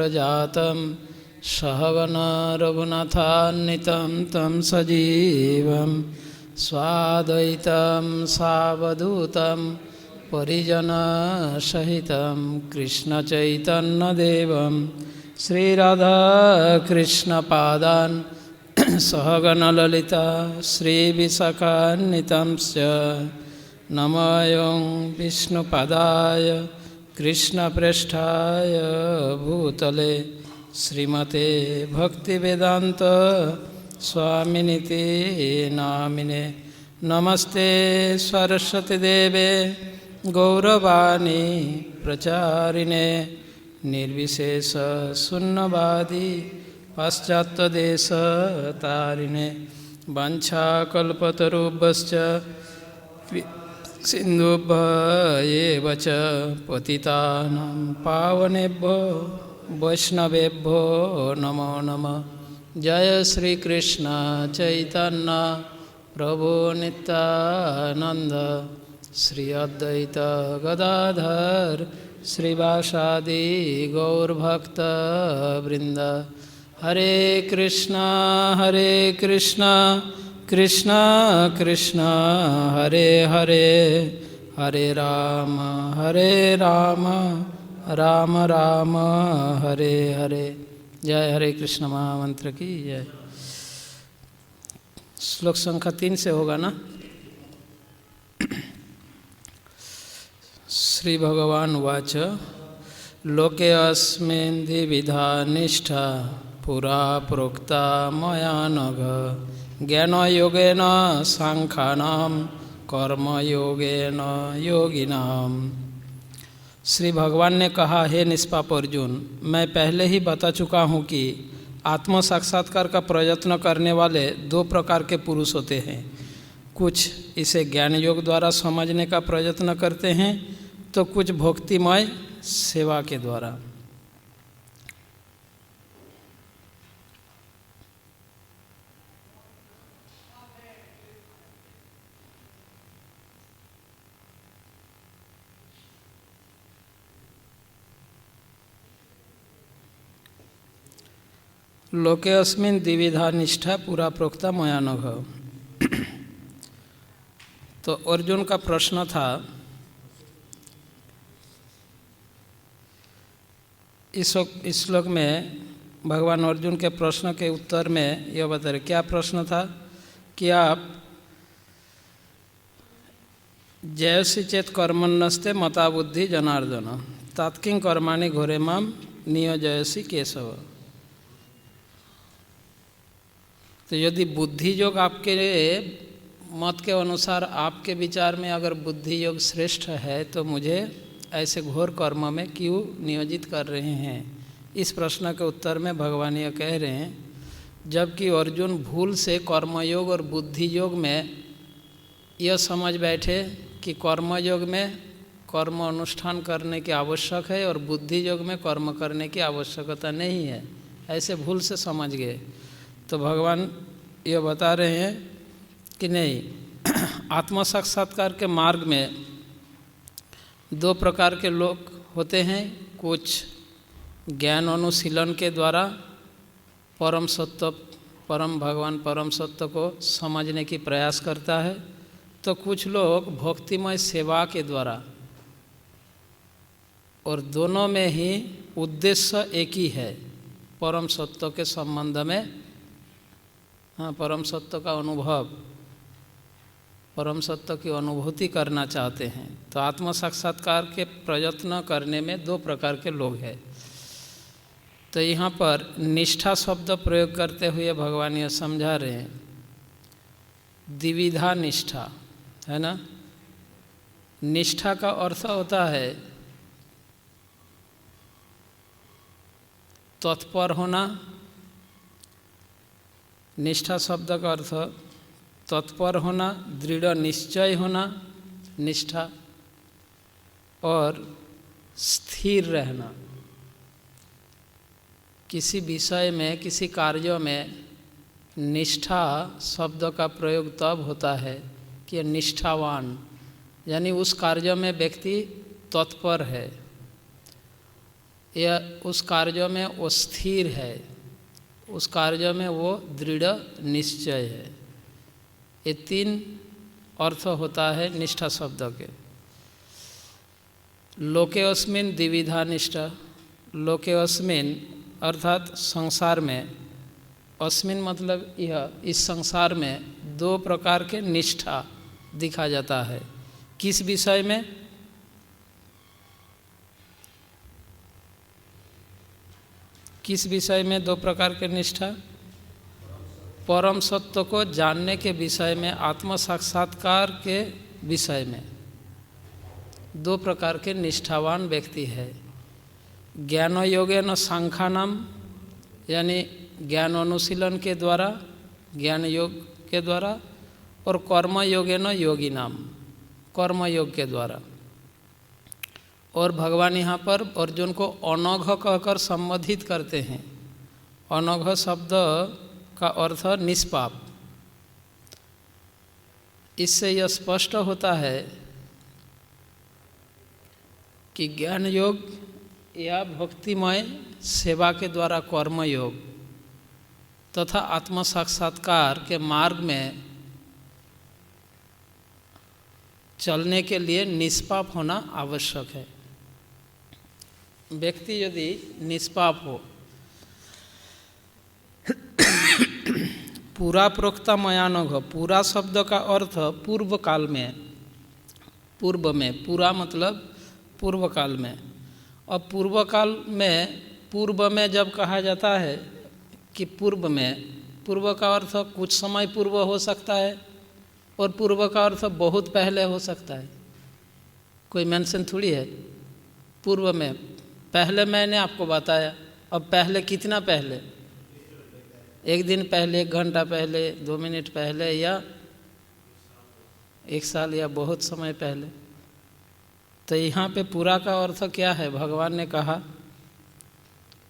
जातं सहगना रघुनाथान्वितं तं सजीवं स्वाद्वैतं सावधूतं परिजनसहितं कृष्णचैतन्यदेवं श्रीराधाकृष्णपादान् सहगणललिता श्रीविशाखान्वितं च नमोऽयं विष्णुपदाय कृष्णप्रेष्ठाय भूतले श्रीमते भक्तिवेदांत स्वामिनिति नामिने नमस्ते सरस्वती देवे गौरवाणी प्रचारिणे निर्विशेष शून्यवादी पाश्चात्यदेशतारिणे वाञ्छाकल्पतरुभ्यश्च सिन्धुभ्येव च पतितानां पावनेभ्यो वैष्णवेभ्यो नमो नमः। जय श्री कृष्ण चैतन्य प्रभु नित्यानंद श्री अद्वैत गदाधर श्रीवासादि गौरभक्त वृंद। हरे कृष्णा कृष्णा कृष्णा हरे हरे, हरे राम राम राम हरे हरे। जय हरे कृष्ण महामंत्र की जय। श्लोक संख्या 3 से होगा ना। श्री भगवान वाच लोके अस्मिन् द्विविधा निष्ठा पुरा प्रोक्ता मया नघ ज्ञानयोगेन सांख्यानां कर्मयोगेन योगिनाम। श्री भगवान ने कहा, हे निष्पाप अर्जुन, मैं पहले ही बता चुका हूँ कि आत्म साक्षात्कार का प्रयत्न करने वाले 2 प्रकार के पुरुष होते हैं। कुछ इसे ज्ञान योग द्वारा समझने का प्रयत्न करते हैं तो कुछ भक्तिमय सेवा के द्वारा। लोके अस्मिन् द्विविधा निष्ठा पुरा प्रोक्ता मया नघ। तो अर्जुन का प्रश्न था, इस श्लोक में भगवान अर्जुन के प्रश्न के उत्तर में यह बता रहे। क्या प्रश्न था कि आप जयसि चेत कर्मण्यस्ते मता बुद्धि जनार्दन तात्किं कर्माणि घोरे माम नियोजयसि केशव। तो यदि बुद्धि योग आपके मत के अनुसार, आपके विचार में अगर बुद्धि योग श्रेष्ठ है तो मुझे ऐसे घोर कर्म में क्यों नियोजित कर रहे हैं। इस प्रश्न के उत्तर में भगवान यह कह रहे हैं, जबकि अर्जुन भूल से कर्मयोग और बुद्धि योग में यह समझ बैठे कि कर्मयोग में कर्म अनुष्ठान करने की आवश्यक है और बुद्धि योग में कर्म करने की आवश्यकता नहीं है, ऐसे भूल से समझ गए। तो भगवान ये बता रहे हैं कि नहीं, आत्म साक्षात्कार के मार्ग में 2 प्रकार के लोग होते हैं। कुछ ज्ञान अनुशीलन के द्वारा परम सत्य, परम भगवान परम सत्य को समझने की प्रयास करता है, तो कुछ लोग भक्तिमय सेवा के द्वारा। और दोनों में ही उद्देश्य एक ही है, परम सत्य के संबंध में, हाँ, परम सत्य का अनुभव, परम सत्य की अनुभूति करना चाहते हैं। तो आत्म साक्षात्कार के प्रयत्न करने में 2 प्रकार के लोग हैं। तो यहाँ पर निष्ठा शब्द प्रयोग करते हुए भगवान यह समझा रहे हैं, द्विविधा निष्ठा है ना। निष्ठा का अर्थ होता है तत्पर होना। निष्ठा शब्द का अर्थ तत्पर होना, दृढ़ निश्चय होना निष्ठा, और स्थिर रहना। किसी विषय में, किसी कार्य में निष्ठा शब्द का प्रयोग तब होता है कि यह उस कार्यों में वो स्थिर है, उस कार्यों में वो दृढ़ निश्चय है। ये 3 अर्थ होता है निष्ठा शब्द के। लोके अस्मिन द्विविधा निष्ठा, लोके अस्मिन अर्थात संसार में, अस्मिन मतलब यह, इस संसार में 2 प्रकार के निष्ठा दिखा जाता है। किस विषय में? किस विषय में 2 प्रकार के निष्ठा? परम सत्य को जानने के विषय में, आत्म साक्षात्कार के विषय में 2 प्रकार के निष्ठावान व्यक्ति है। ज्ञान योगेन सांख्यानाम, यानी ज्ञान अनुशीलन के द्वारा, ज्ञान योग के द्वारा, और कर्म योगेन योगी नाम, कर्म योग के द्वारा। और भगवान यहाँ पर अर्जुन को अनघ कहकर संबोधित करते हैं। अनघ शब्द का अर्थ निष्पाप। इससे यह स्पष्ट होता है कि ज्ञान योग या भक्तिमय सेवा के द्वारा कर्म योग तथा आत्म साक्षात्कार के मार्ग में चलने के लिए निष्पाप होना आवश्यक है। व्यक्ति यदि निष्पाप हो, पूरा प्रोक्ता मयानघ, पूरा शब्द का अर्थ पूर्व काल में, पूर्व में, पूरा मतलब पूर्व काल में। और पूर्व काल में, पूर्व में जब कहा जाता है कि पूर्व में, पूर्व का अर्थ कुछ समय पूर्व हो सकता है और पूर्व का अर्थ बहुत पहले हो सकता है। कोई मेंशन थोड़ी है पूर्व में। पहले मैंने आपको बताया, अब पहले कितना पहले? 1 दिन पहले, 1 घंटा पहले, 2 मिनट पहले, या 1 साल, या बहुत समय पहले। तो यहाँ पे पूरा का अर्थ क्या है? भगवान ने कहा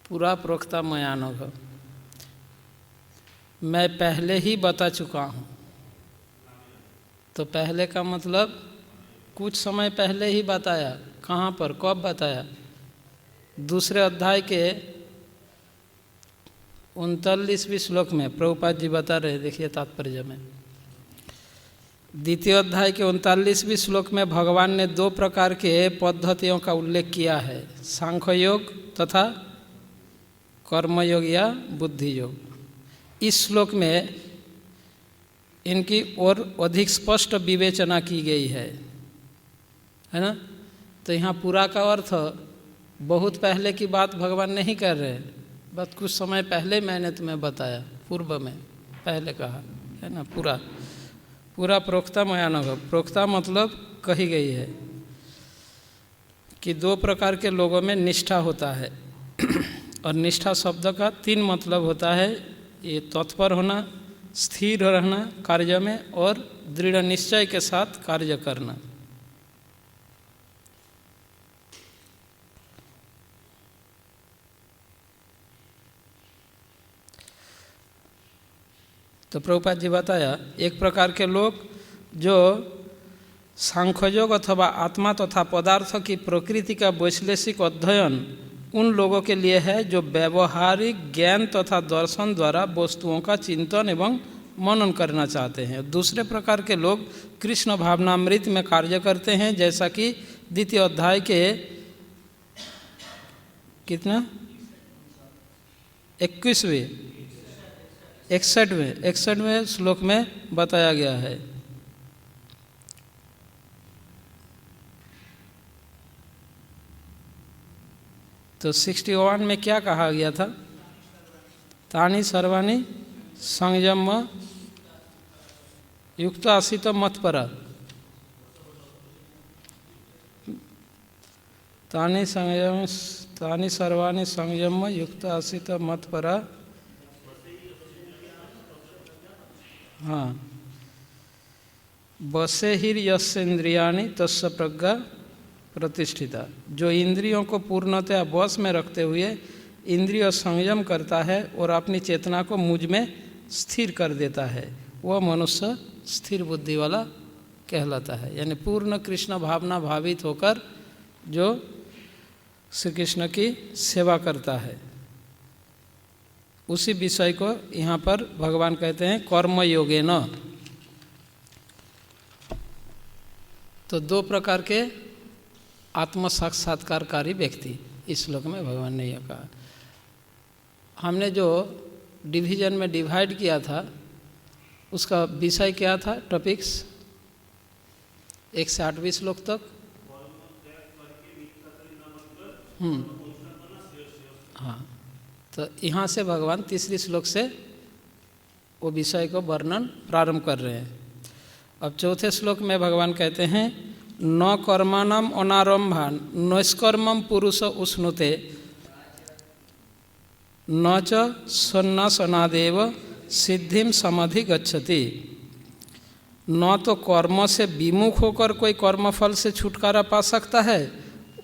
पूरा प्रोक्ता मयानघ, मैं पहले ही बता चुका हूँ। तो पहले का मतलब कुछ समय पहले ही बताया। कहाँ पर, कब बताया? 2 अध्याय के 39वें श्लोक में प्रभुपाद जी बता रहे, देखिए तात्पर्य में। 2 अध्याय के 39वें श्लोक में भगवान ने 2 प्रकार के पद्धतियों का उल्लेख किया है, सांख्य योग तथा कर्मयोग या बुद्धि योग। इस श्लोक में इनकी और अधिक स्पष्ट विवेचना की गई है ना। तो यहाँ पूरा का अर्थ बहुत पहले की बात भगवान नहीं कर रहे, बस कुछ समय पहले मैंने तुम्हें बताया, पूर्व में पहले कहा है ना। पूरा पूरा प्रोक्ता मयानघ, प्रोक्ता मतलब कही गई है कि 2 प्रकार के लोगों में निष्ठा होता है। और निष्ठा शब्द का 3 मतलब होता है, ये तत्पर होना, स्थिर रहना कार्य में, और दृढ़ निश्चय के साथ कार्य करना। तो प्रभुपाद जी बताया, एक प्रकार के लोग जो सांख्ययोग अथवा आत्मा तथा पदार्थ की प्रकृति का वैश्लेषिक अध्ययन उन लोगों के लिए है जो व्यवहारिक ज्ञान तथा दर्शन द्वारा वस्तुओं का चिंतन एवं मनन करना चाहते हैं। दूसरे प्रकार के लोग कृष्ण भावनामृत में कार्य करते हैं, जैसा कि 2 अध्याय के कितना 61वें श्लोक में बताया गया है। तो 61 में क्या कहा गया था? तानि सर्वाणि संयम युक्त आसीत मत्परा, तानि सर्वाणि संयम युक्त आसीत मत्परा। हाँ, बसे ही यस्येन्द्रियाणि तस्य प्रज्ञा प्रतिष्ठिता। जो इंद्रियों को पूर्णतः वश में रखते हुए इंद्रिय संयम करता है और अपनी चेतना को मुझ में स्थिर कर देता है, वह मनुष्य स्थिर बुद्धि वाला कहलाता है। यानी पूर्ण कृष्ण भावना भावित होकर जो श्री कृष्ण की सेवा करता है। उसी विषय को यहाँ पर भगवान कहते हैं कर्मयोगेन। तो दो प्रकार के आत्म साक्षात्कारकारी व्यक्ति इस श्लोक में भगवान ने यह कहा। हमने जो डिवीजन में डिवाइड किया था उसका विषय क्या था, टॉपिक्स 1 से 8वीं श्लोक तक। हाँ, तो यहाँ से भगवान तीसरी श्लोक से वो विषय को वर्णन प्रारंभ कर रहे हैं। अब चौथे श्लोक में भगवान कहते हैं न कर्माणाम अनारंभान नैष्कर्मं पुरुष उष्णुते न च सन्नासनादेव सिद्धिम समधिगच्छति। न तो कर्म से विमुख होकर कोई कर्मफल से छुटकारा पा सकता है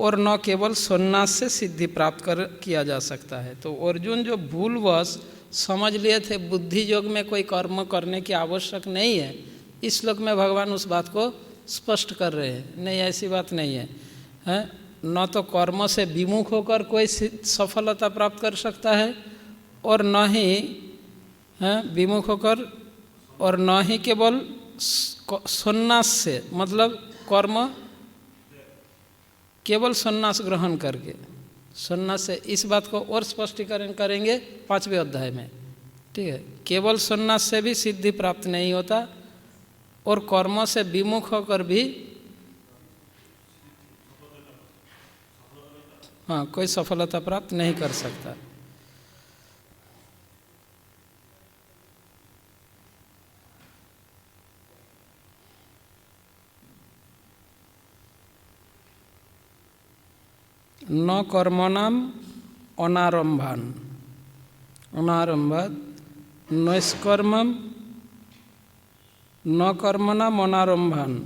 और न केवल सन्यास से सिद्धि प्राप्त किया जा सकता है। तो अर्जुन जो भूलवश समझ लिए थे बुद्धि योग में कोई कर्म करने की आवश्यक नहीं है, इस श्लोक में भगवान उस बात को स्पष्ट कर रहे हैं। नहीं, ऐसी बात नहीं है, हैं? न तो कर्म से विमुख होकर कोई सफलता प्राप्त कर सकता है और न ही विमुख होकर, और न ही केवल सन्यास से, मतलब कर्म केवल सन्यास ग्रहण करके, सन्यास से, इस बात को और स्पष्टीकरण करेंगे 5वें अध्याय में। ठीक है, केवल सन्यास से भी सिद्धि प्राप्त नहीं होता और कर्म से विमुख होकर भी कोई सफलता प्राप्त नहीं कर सकता। न कर्मणाम अनारंभान अनारंभात नैष्कर्मं न कर्मणाम अनारंभान,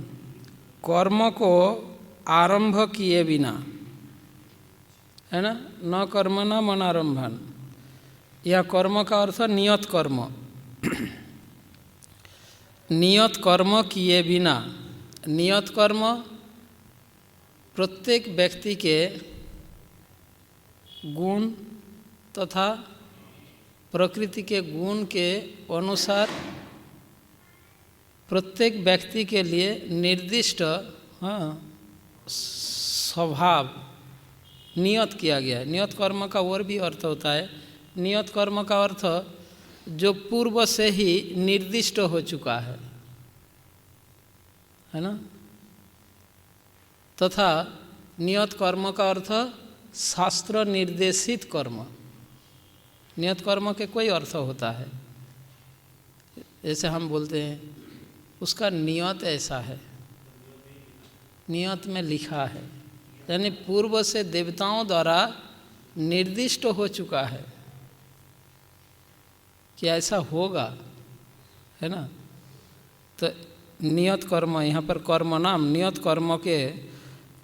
कर्म को आरंभ किए बिना, है ना, न कर्मणाम अनारंभान। यह कर्म का अर्थ नियत कर्म, नियत कर्म किए बिना। नियत कर्म प्रत्येक व्यक्ति के गुण तथा प्रकृति के गुण के अनुसार प्रत्येक व्यक्ति के लिए निर्दिष्ट स्वभाव नियत किया गया है। नियत कर्म का और भी अर्थ होता है। नियत कर्म का अर्थ जो पूर्व से ही निर्दिष्ट हो चुका है ना। तथा नियत कर्म का अर्थ शास्त्र निर्देशित कर्म। नियत कर्म के कोई अर्थ होता है, जैसे हम बोलते हैं उसका नियत ऐसा है, नियत में लिखा है, यानी पूर्व से देवताओं द्वारा निर्दिष्ट हो चुका है कि ऐसा होगा, है ना। तो नियत कर्म, यहाँ पर कर्म नाम, नियत कर्म के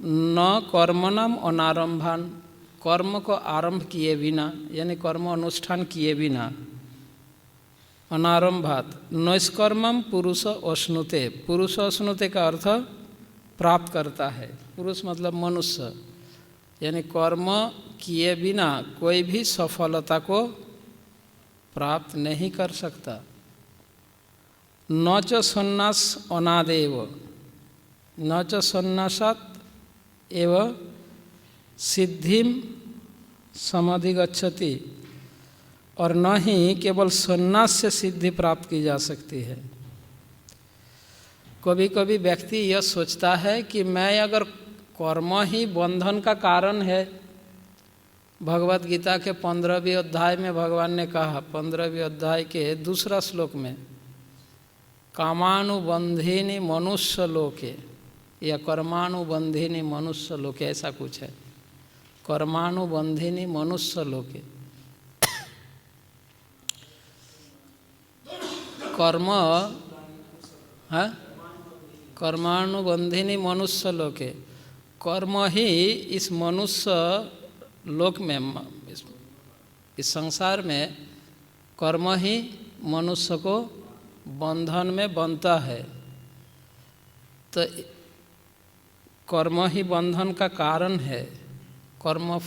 न कर्म नाम अनारंभान, कर्म को आरंभ किए बिना, यानी कर्म अनुष्ठान किए बिना। अनारंभात नैष्कर्मं पुरुष अश्नुते, पुरुष अश्नुते का अर्थ प्राप्त करता है। पुरुष मतलब मनुष्य, यानी कर्म किए बिना कोई भी सफलता को प्राप्त नहीं कर सकता। न च सन्यास अनादेव, न च सन्यासात एव सिद्धिम समधिगच्छति, और न ही केवल सन्यास से सिद्धि प्राप्त की जा सकती है। कभी कभी व्यक्ति यह सोचता है कि मैं अगर कर्म ही बंधन का कारण है, भगवत गीता के 15वें अध्याय में भगवान ने कहा, 15वें अध्याय के दूसरा श्लोक में, कामानुबंधिनी मनुष्य लोके या कर्मानुबंधिनी मनुष्य लोके, ऐसा कुछ है, कर्मानुबंधिनी मनुष्य लोके। कर्म है कर्मानुबंधिनी मनुष्य लोके, कर्म ही इस मनुष्य लोक में, इस संसार में कर्म ही मनुष्य को बंधन में बनता है। तो कर्म ही बंधन का कारण है, कर्म।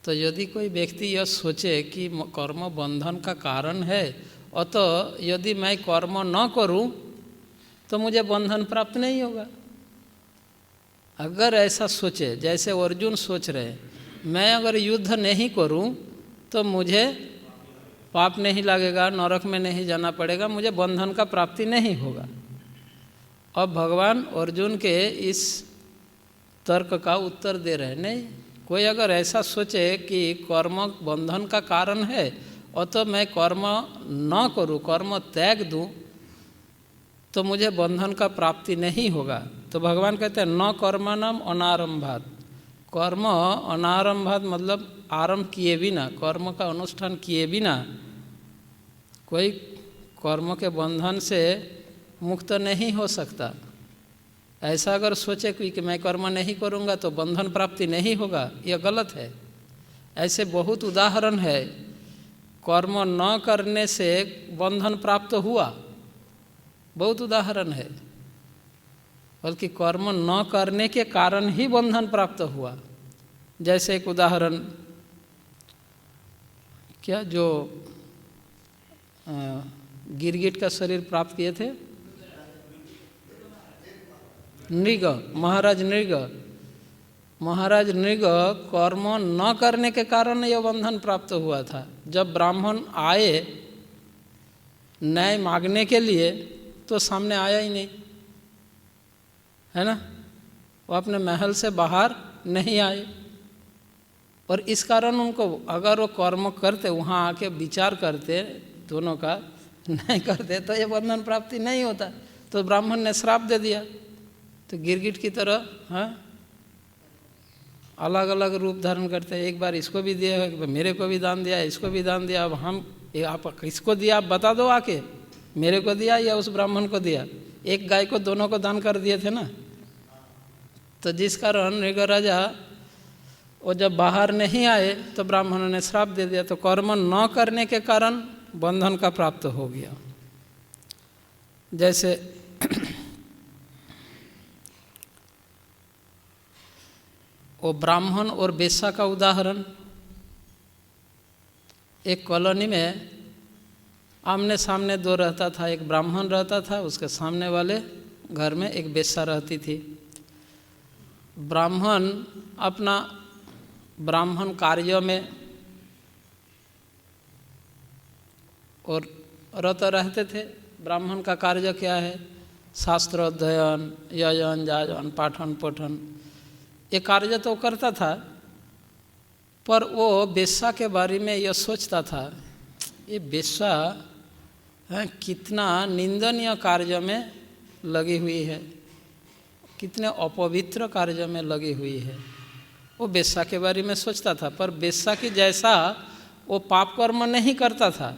तो यदि कोई व्यक्ति यह सोचे कि कर्म बंधन का कारण है, और तो यदि मैं कर्म न करूं तो मुझे बंधन प्राप्त नहीं होगा। अगर ऐसा सोचे, जैसे अर्जुन सोच रहे, मैं अगर युद्ध नहीं करूं तो मुझे पाप नहीं लगेगा, नरक में नहीं जाना पड़ेगा, मुझे बंधन का प्राप्ति नहीं होगा। अब भगवान अर्जुन के इस तर्क का उत्तर दे रहे, नहीं, कोई अगर ऐसा सोचे कि कर्म बंधन का कारण है और तो मैं कर्म न करूं, कर्म त्याग दूं तो मुझे बंधन का प्राप्ति नहीं होगा। तो भगवान कहते हैं न कर्मणम अनारंभात। कर्म अनारंभात मतलब आरंभ किए बिना, कर्म का अनुष्ठान किए बिना कोई कर्म के बंधन से मुक्त नहीं हो सकता। ऐसा अगर सोचे कि मैं कर्म नहीं करूँगा तो बंधन प्राप्ति नहीं होगा, यह गलत है। ऐसे बहुत उदाहरण है, कर्म न करने से बंधन प्राप्त हुआ, बहुत उदाहरण है। बल्कि कर्म न करने के कारण ही बंधन प्राप्त हुआ। जैसे एक उदाहरण, क्या जो गिरगिट का शरीर प्राप्त किए थे, नृग, महाराज नृग। महाराज नृग कर्म न करने के कारण यह बंधन प्राप्त हुआ था। जब ब्राह्मण आए न्याय मांगने के लिए तो सामने आया ही नहीं, है ना, वो अपने महल से बाहर नहीं आए। और इस कारण उनको, अगर वो कर्म करते, वहाँ आके विचार करते, दोनों का नहीं करते तो ये बंधन प्राप्ति नहीं होता। तो ब्राह्मण ने श्राप दे दिया। तो गिरगिट की तरह, हाँ, अलग अलग रूप धारण करते हैं। एक बार इसको भी दिया, मेरे को भी दान दिया, इसको भी दान दिया। अब हम, आप किसको दिया आप बता दो आके, मेरे को दिया या उस ब्राह्मण को दिया। एक गाय को दोनों को दान कर दिए थे ना। तो जिस कारण नृग राजा वो जब बाहर नहीं आए तो ब्राह्मणों ने श्राप दे दिया। तो कर्म न करने के कारण बंधन का प्राप्त हो गया। जैसे वो ब्राह्मण और वेश्या का उदाहरण, एक कॉलोनी में आमने सामने दो रहता था। एक ब्राह्मण रहता था, उसके सामने वाले घर में एक वेश्या रहती थी। ब्राह्मण अपना ब्राह्मण कार्य में और रत रहते थे। ब्राह्मण का कार्य क्या है? शास्त्र अध्ययन, यजन जाजन, पाठन पठन, ये कार्य तो करता था। पर वो वेश्या के बारे में यह सोचता था, ये वेश्या कितना निंदनीय कार्य में लगी हुई है, कितने अपवित्र कार्य में लगी हुई है। वो वेश्या के बारे में सोचता था। पर वेश्या की जैसा वो पाप कर्म नहीं करता था।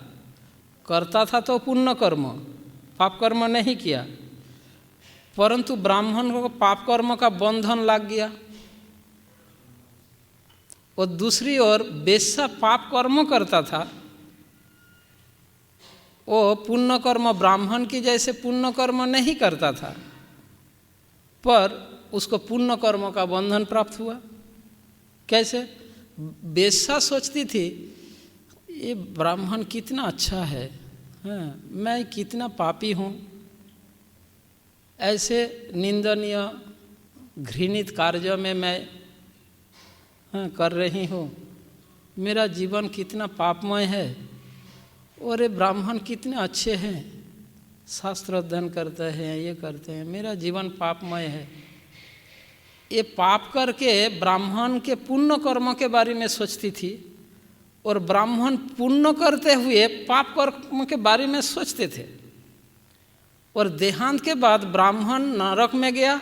करता था तो पुण्य कर्म, पाप कर्म नहीं किया। परंतु ब्राह्मण को पाप कर्म का बंधन लग गया। और दूसरी ओर वेश्या पाप कर्म करता था, वो पुण्य कर्म ब्राह्मण की जैसे पुण्य कर्म नहीं करता था, पर उसको पुण्य कर्म का बंधन प्राप्त हुआ। कैसे? वेश्या सोचती थी ये ब्राह्मण कितना अच्छा है, हाँ, मैं कितना पापी हूँ, ऐसे निंदनीय घृणित कार्य में मैं कर रही हूँ, मेरा जीवन कितना पापमय है। और ये ब्राह्मण कितने अच्छे हैं, शास्त्र अध्ययन करते हैं, ये करते हैं, मेरा जीवन पापमय है। ये पाप करके ब्राह्मण के पुण्य कर्म के बारे में सोचती थी, और ब्राह्मण पुण्य करते हुए पाप कर्म के बारे में सोचते थे। और देहांत के बाद ब्राह्मण नरक में गया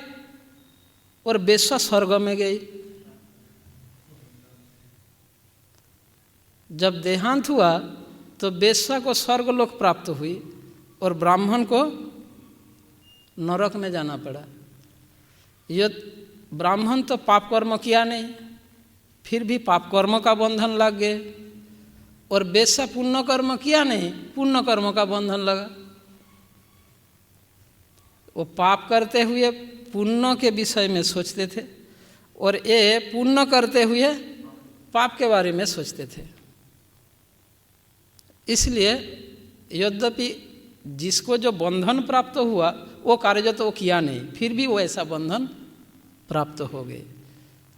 और वेश्या स्वर्ग में गई। जब देहांत हुआ तो वेश्या को स्वर्गलोक प्राप्त हुई और ब्राह्मण को नरक में जाना पड़ा। ये ब्राह्मण तो पाप कर्म किया नहीं, फिर भी पाप कर्म का बंधन लग गए। और वेश्या पुण्य कर्म किया नहीं, पुण्य कर्म का बंधन लगा। वो पाप करते हुए पुण्य के विषय में सोचते थे, और ये पुण्य करते हुए पाप के बारे में सोचते थे। इसलिए यद्यपि जिसको जो बंधन प्राप्त हुआ वो कार्य तो वो किया नहीं, फिर भी वो ऐसा बंधन प्राप्त हो गए।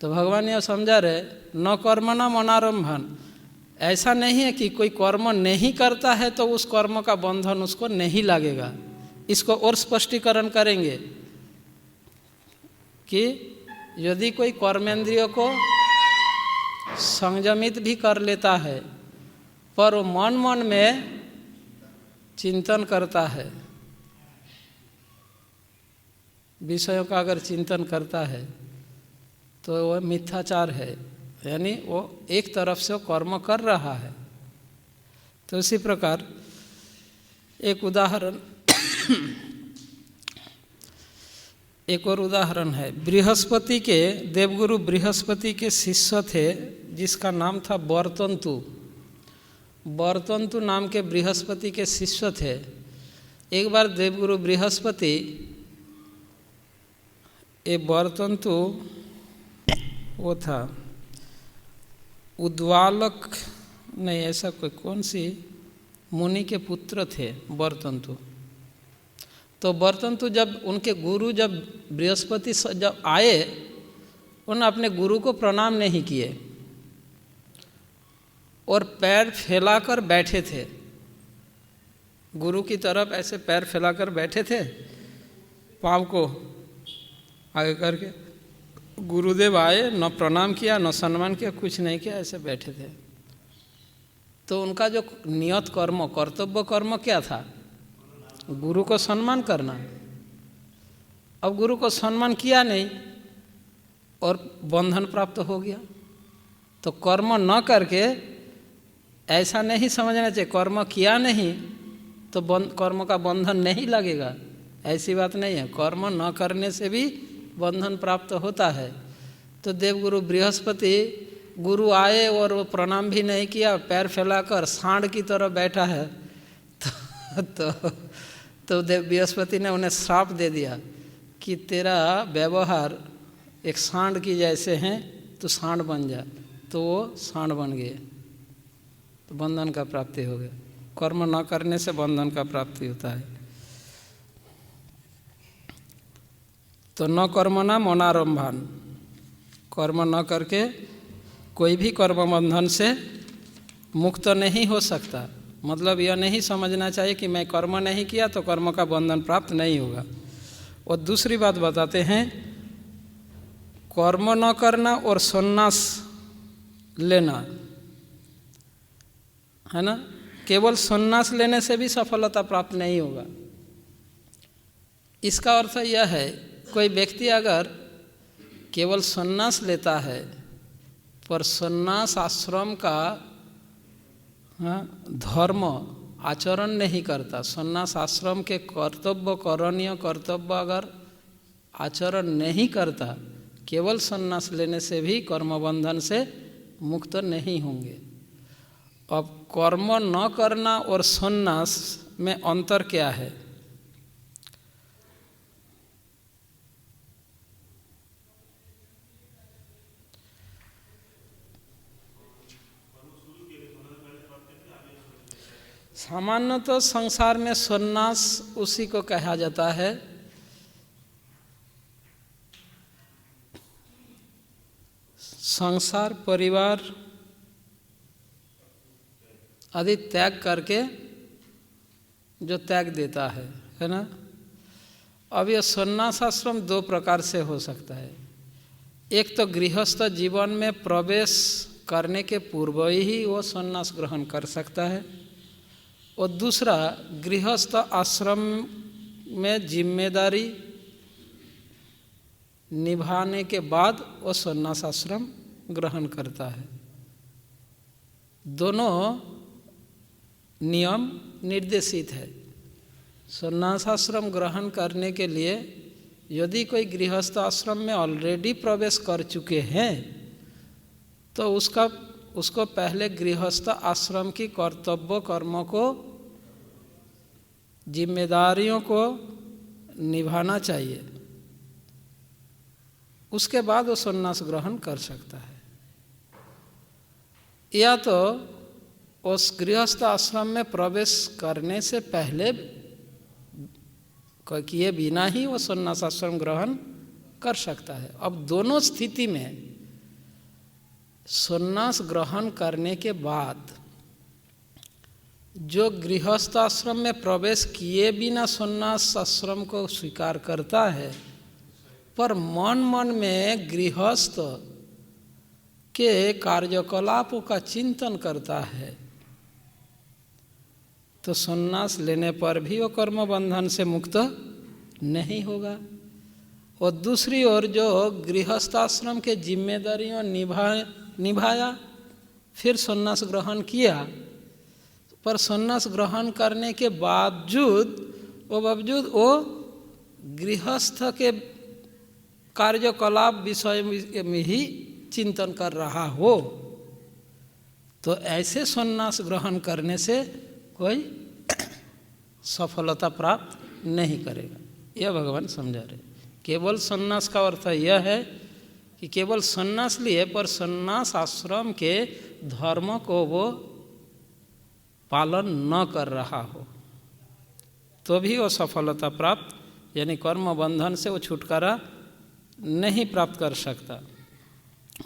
तो भगवान ये समझा रहे न कर्मणा मनारंभन, ऐसा नहीं है कि कोई कर्म नहीं करता है तो उस कर्म का बंधन उसको नहीं लगेगा। इसको और स्पष्टीकरण करेंगे कि यदि कोई कर्मेंद्रियों को संयमित भी कर लेता है पर वो मन मन में चिंतन करता है, विषयों का अगर चिंतन करता है तो वह मिथ्याचार है, यानी वो एक तरफ से वो कर्म कर रहा है। तो इसी प्रकार एक उदाहरण एक और उदाहरण है। बृहस्पति के, देवगुरु बृहस्पति के शिष्य थे जिसका नाम था वर्तंतु। वर्तंतु नाम के बृहस्पति के शिष्य थे। एक बार देवगुरु बृहस्पति, ये वर्तंतु वो था उद्वालक नहीं, ऐसा कोई कौन सी मुनि के पुत्र थे वर्तंतु। तो वर्तंतु जब उनके गुरु जब बृहस्पति जब आए, उन्होंने अपने गुरु को प्रणाम नहीं किए और पैर फैलाकर बैठे थे। गुरु की तरफ ऐसे पैर फैलाकर बैठे थे, पाँव को आगे करके। गुरुदेव आए, न प्रणाम किया न सम्मान किया, कुछ नहीं किया, ऐसे बैठे थे। तो उनका जो नियत कर्म, कर्तव्य कर्म क्या था? गुरु को सम्मान करना। अब गुरु को सम्मान किया नहीं और बंधन प्राप्त हो गया। तो कर्म न करके ऐसा नहीं समझना चाहिए कर्म किया नहीं तो कर्म का बंधन नहीं लगेगा, ऐसी बात नहीं है। कर्म न करने से भी बंधन प्राप्त होता है। तो देवगुरु बृहस्पति, गुरु आए और वो प्रणाम भी नहीं किया, पैर फैलाकर सांड की तरह बैठा है। तो देव बृहस्पति ने उन्हें श्राप दे दिया कि तेरा व्यवहार एक सांड की जैसे हैं, तो सांड बन जा। तो वो सांड बन गए, तो बंधन का प्राप्ति हो गया। कर्म न करने से बंधन का प्राप्ति होता है। तो न कर्मणा मनारंभान, कर्म न करके कोई भी कर्म बंधन से मुक्त नहीं हो सकता। मतलब यह नहीं समझना चाहिए कि मैं कर्म नहीं किया तो कर्म का बंधन प्राप्त नहीं होगा। और दूसरी बात बताते हैं, कर्म न करना और संन्यास लेना है ना, केवल संन्यास लेने से भी सफलता प्राप्त नहीं होगा। इसका अर्थ यह है, कोई व्यक्ति अगर केवल संन्यास लेता है पर संन्यास आश्रम का धर्म आचरण नहीं करता, संन्यास आश्रम के कर्तव्य, करणीय कर्तव्य अगर आचरण नहीं करता, केवल संन्यास लेने से भी कर्म बंधन से मुक्त नहीं होंगे। अब कर्म न करना और संन्यास में अंतर क्या है? सामान्यतः संसार में संन्यास उसी को कहा जाता है संसार, परिवार आदि त्याग करके जो त्याग देता है ना। अब यह संन्यास आश्रम दो प्रकार से हो सकता है। एक तो गृहस्थ जीवन में प्रवेश करने के पूर्व ही वो संन्यास ग्रहण कर सकता है, और दूसरा गृहस्थ आश्रम में जिम्मेदारी निभाने के बाद वो संन्यास आश्रम ग्रहण करता है। दोनों नियम निर्देशित है। संन्यास आश्रम ग्रहण करने के लिए यदि कोई गृहस्थ आश्रम में ऑलरेडी प्रवेश कर चुके हैं तो उसको पहले गृहस्थ आश्रम की कर्तव्य कर्मों को, जिम्मेदारियों को निभाना चाहिए। उसके बाद वो सन्यास ग्रहण कर सकता है। या तो उस गृहस्थ आश्रम में प्रवेश करने से पहले किए बिना ही वो सन्यास आश्रम ग्रहण कर सकता है। अब दोनों स्थिति में सन्यास ग्रहण करने के बाद जो गृहस्थ आश्रम में प्रवेश किए बिना सन्यास आश्रम को स्वीकार करता है, पर मन मन में गृहस्थ के कार्यकलापों का चिंतन करता है, तो सन्यास लेने पर भी वो कर्म बंधन से मुक्त नहीं होगा। और दूसरी ओर जो गृहस्थाश्रम के जिम्मेदारियों निभाया, फिर सन्यास ग्रहण किया, पर सन्यास ग्रहण करने के बावजूद वो गृहस्थ के कार्यकलाप विषय में ही चिंतन कर रहा हो, तो ऐसे सन्यास ग्रहण करने से कोई सफलता प्राप्त नहीं करेगा। यह भगवान समझा रहे। केवल सन्यास का अर्थ यह है कि केवल सन्यास लिए पर सन्यास आश्रम के धर्म को वो पालन न कर रहा हो, तो भी वो सफलता प्राप्त यानी कर्म बंधन से वो छुटकारा नहीं प्राप्त कर सकता।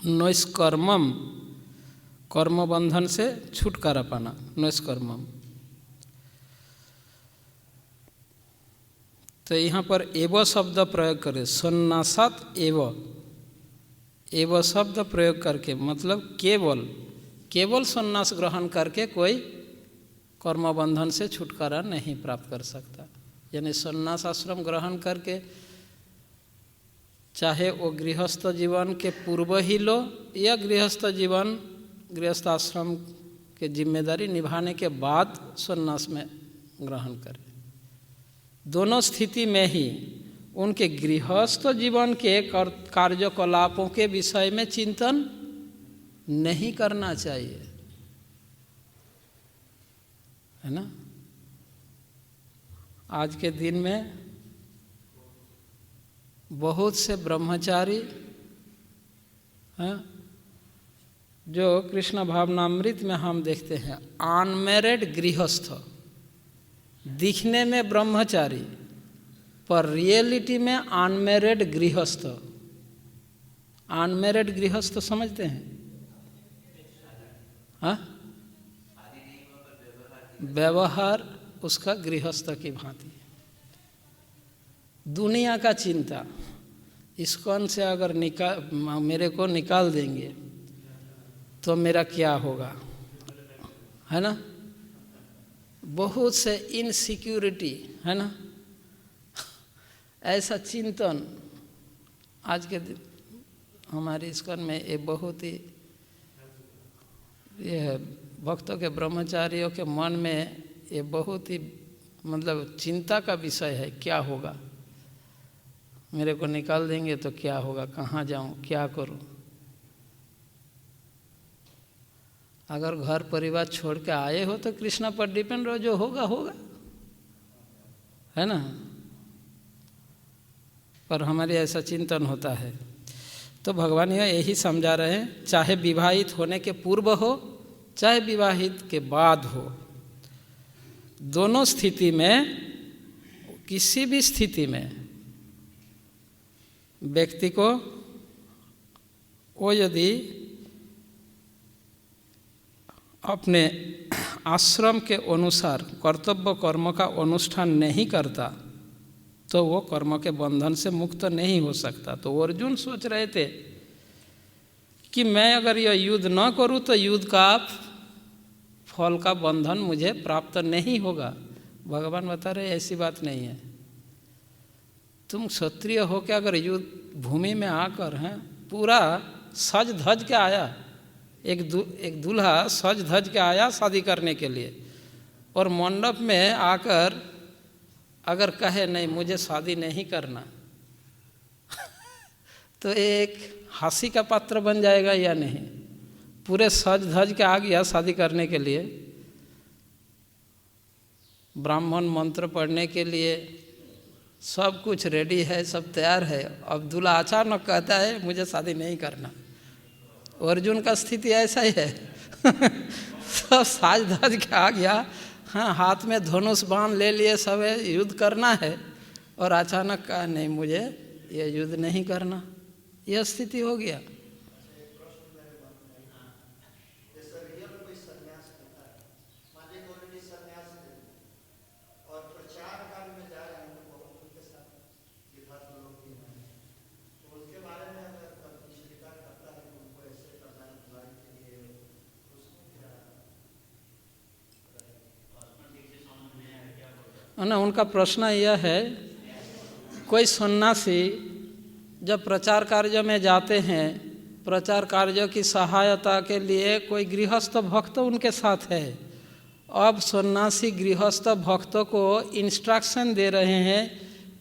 नैष्कर्मम, कर्म बंधन से छुटकारा पाना, नैष्कर्मम। तो यहाँ पर एव शब्द प्रयोग करें, सन्यासात एव शब्द प्रयोग करके, मतलब केवल सन्यास ग्रहण करके कोई कर्म बंधन से छुटकारा नहीं प्राप्त कर सकता। यानी सन्यास आश्रम ग्रहण करके चाहे वो गृहस्थ जीवन के पूर्व ही लो या गृहस्थ आश्रम के जिम्मेदारी निभाने के बाद सन्यास में ग्रहण करें, दोनों स्थिति में ही उनके गृहस्थ जीवन के कार्यकलापों के विषय में चिंतन नहीं करना चाहिए, है ना। आज के दिन में बहुत से ब्रह्मचारी हैं जो कृष्ण भावनामृत में हम देखते हैं, अनमैरिड गृहस्थ, दिखने में ब्रह्मचारी पर रियलिटी में अनमैरिड गृहस्थ। अनमैरिड गृहस्थ समझते हैं? हाँ, व्यवहार उसका गृहस्थ की भांति, दुनिया का चिंता, इस्कॉन से अगर मेरे को निकाल देंगे तो मेरा क्या होगा, है ना। बहुत से इनसिक्योरिटी, है ना, ऐसा चिंतन आज के हमारे इस्कॉन में ये बहुत ही ये भक्तों के ब्रह्मचारियों के मन में ये बहुत ही मतलब चिंता का विषय है। क्या होगा, मेरे को निकाल देंगे तो क्या होगा, कहाँ जाऊँ, क्या करूँ। अगर घर परिवार छोड़ के आए हो तो कृष्णा पर डिपेंड रहो, जो होगा होगा, है ना। पर हमारे ऐसा चिंतन होता है। तो भगवान यही समझा रहे हैं, चाहे विवाहित होने के पूर्व हो चाहे विवाहित के बाद हो, दोनों स्थिति में, किसी भी स्थिति में व्यक्ति को वो यदि अपने आश्रम के अनुसार कर्तव्य कर्म का अनुष्ठान नहीं करता तो वो कर्म के बंधन से मुक्त नहीं हो सकता। तो अर्जुन सोच रहे थे कि मैं अगर यह युद्ध न करूं तो युद्ध का फल का बंधन मुझे प्राप्त नहीं होगा। भगवान बता रहे ऐसी बात नहीं है। तुम क्षत्रिय हो के अगर युद्ध भूमि में आकर हैं, पूरा सज धज के आया, एक दूल्हा सज धज के आया शादी करने के लिए, और मंडप में आकर अगर कहे नहीं मुझे शादी नहीं करना तो एक हंसी का पात्र बन जाएगा या नहीं। पूरे सज धज के आ गया शादी करने के लिए, ब्राह्मण मंत्र पढ़ने के लिए सब कुछ रेडी है, सब तैयार है। अब दूल्हा अचानक कहता है मुझे शादी नहीं करना। अर्जुन का स्थिति ऐसा ही है। सब साज धज के आ गया, हाँ, हाथ में धनुष बाण ले लिए, सब है, युद्ध करना है, और अचानक कहा नहीं मुझे ये युद्ध नहीं करना। यह स्थिति हो गया। ना उनका प्रश्न यह है, कोई सन्यासी जब प्रचार कार्य में जाते हैं, प्रचार कार्य की सहायता के लिए कोई गृहस्थ भक्त उनके साथ है। अब सन्यासी गृहस्थ भक्तों को इंस्ट्रक्शन दे रहे हैं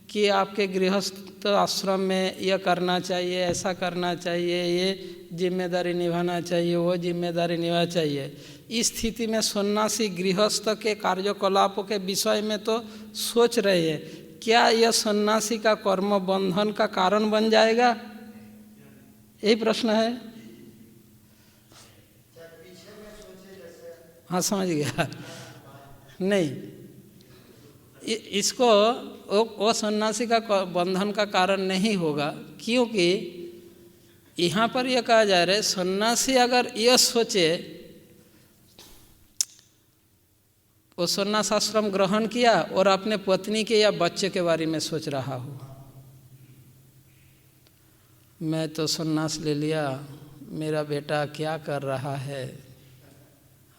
कि आपके गृहस्थ आश्रम में यह करना चाहिए, ऐसा करना चाहिए, ये जिम्मेदारी निभाना चाहिए, वो जिम्मेदारी निभाना चाहिए। इस स्थिति में सन्यासी गृहस्थ के कार्यकलापों के विषय में तो सोच रहे हैं, क्या यह सन्यासी का कर्म बंधन का कारण बन जाएगा? यही प्रश्न है। हाँ, समझ गया। नहीं, इसको वो सन्यासी का बंधन का कारण नहीं होगा, क्योंकि यहाँ पर यह कहा जा रहा है सन्यासी अगर यह सोचे, वो सन्यास आश्रम ग्रहण किया और अपने पत्नी के या बच्चे के बारे में सोच रहा हो, मैं तो सन्यास ले लिया, मेरा बेटा क्या कर रहा है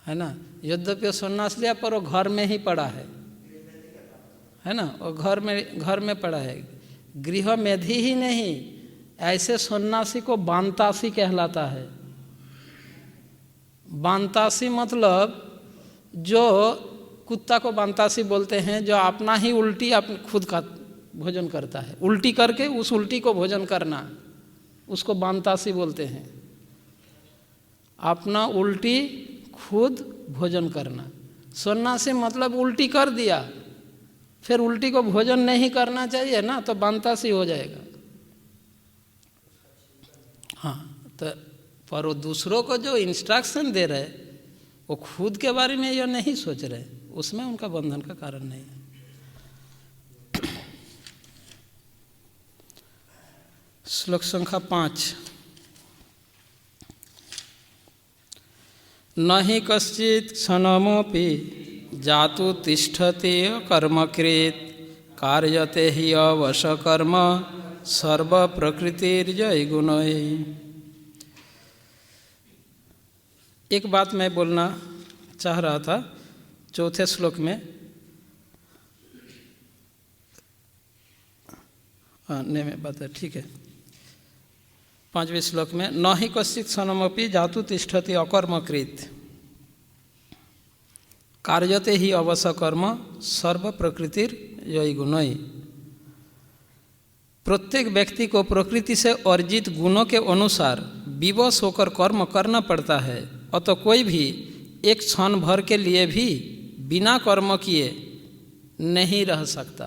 ना। यद्यपि सन्यास लिया पर वो घर में ही पड़ा है ना, वो घर में पड़ा है, गृह मेधी ही नहीं। ऐसे सन्यासी को बांतासी कहलाता है। बांतासी मतलब जो कुत्ता को बांतासी बोलते हैं, जो अपना ही उल्टी अपने खुद का भोजन करता है, उल्टी करके उस उल्टी को भोजन करना, उसको बांतासी बोलते हैं। अपना उल्टी खुद भोजन करना। सन्यासी मतलब उल्टी कर दिया, फिर उल्टी को भोजन नहीं करना चाहिए ना, तो बांतासी हो जाएगा। हाँ, तो पर वो दूसरों को जो इंस्ट्रक्शन दे रहे, वो खुद के बारे में यह नहीं सोच रहे, उसमें उनका बंधन का कारण नहीं है। श्लोक संख्या 5। न हि कश्चित् क्षणमपि जातु तिष्ठति कर्मकृत् कार्यते हि अवशकर्म सर्व प्रकृतिर्जय गुणैः। एक बात मैं बोलना चाह रहा था चौथे श्लोक में, नहीं में बात है, ठीक है। 5वें श्लोक में न हि कश्चित् क्षणमपि जातु तिष्ठति अकर्मकृत् कार्यते ही अवशकर्म सर्व प्रकृतिर जय गुणैः। प्रत्येक व्यक्ति को प्रकृति से अर्जित गुणों के अनुसार विवश होकर कर्म करना पड़ता है, अतः कोई भी एक क्षण भर के लिए भी बिना कर्म किए नहीं रह सकता।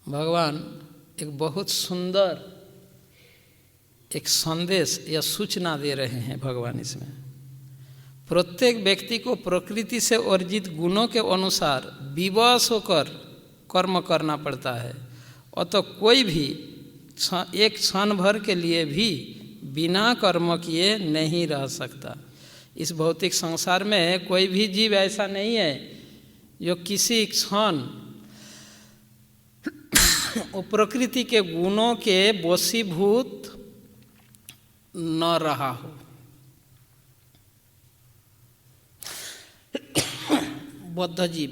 भगवान एक बहुत सुंदर एक संदेश या सूचना दे रहे हैं भगवान इसमें। प्रत्येक व्यक्ति को प्रकृति से अर्जित गुणों के अनुसार विवश होकर कर्म करना पड़ता है, अतः कोई भी एक क्षण भर के लिए भी बिना कर्म किए नहीं रह सकता। इस भौतिक संसार में कोई भी जीव ऐसा नहीं है जो किसी क्षण वो प्रकृति के गुणों के वशीभूत न रहा हो। बद्ध जीव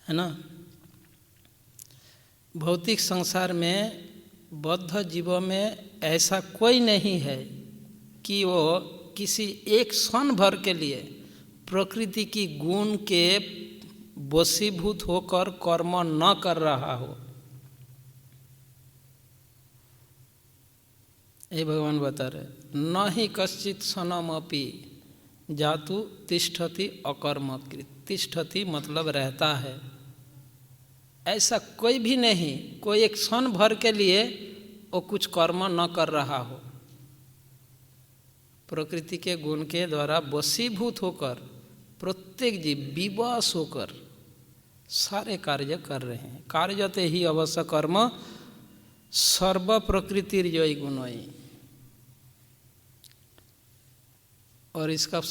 है ना, भौतिक संसार में बद्ध जीवों में ऐसा कोई नहीं है कि वो किसी एक क्षण भर के लिए प्रकृति की गुण के वशीभूत होकर कर्म न कर रहा हो। ये भगवान बता रहे, न ही कश्चित सनमपि जातु तिष्ठति अकर्मकृत। तिष्ठति मतलब रहता है, ऐसा कोई भी नहीं, कोई एक क्षण भर के लिए वो कुछ कर्म न कर रहा हो। प्रकृति के गुण के द्वारा वशीभूत होकर प्रत्येक जीव विवश होकर सारे कार्य कर रहे हैं। कार्यते ही अवश्य कर्म सर्व प्रकृतिर्जयी गुणोई। और इसका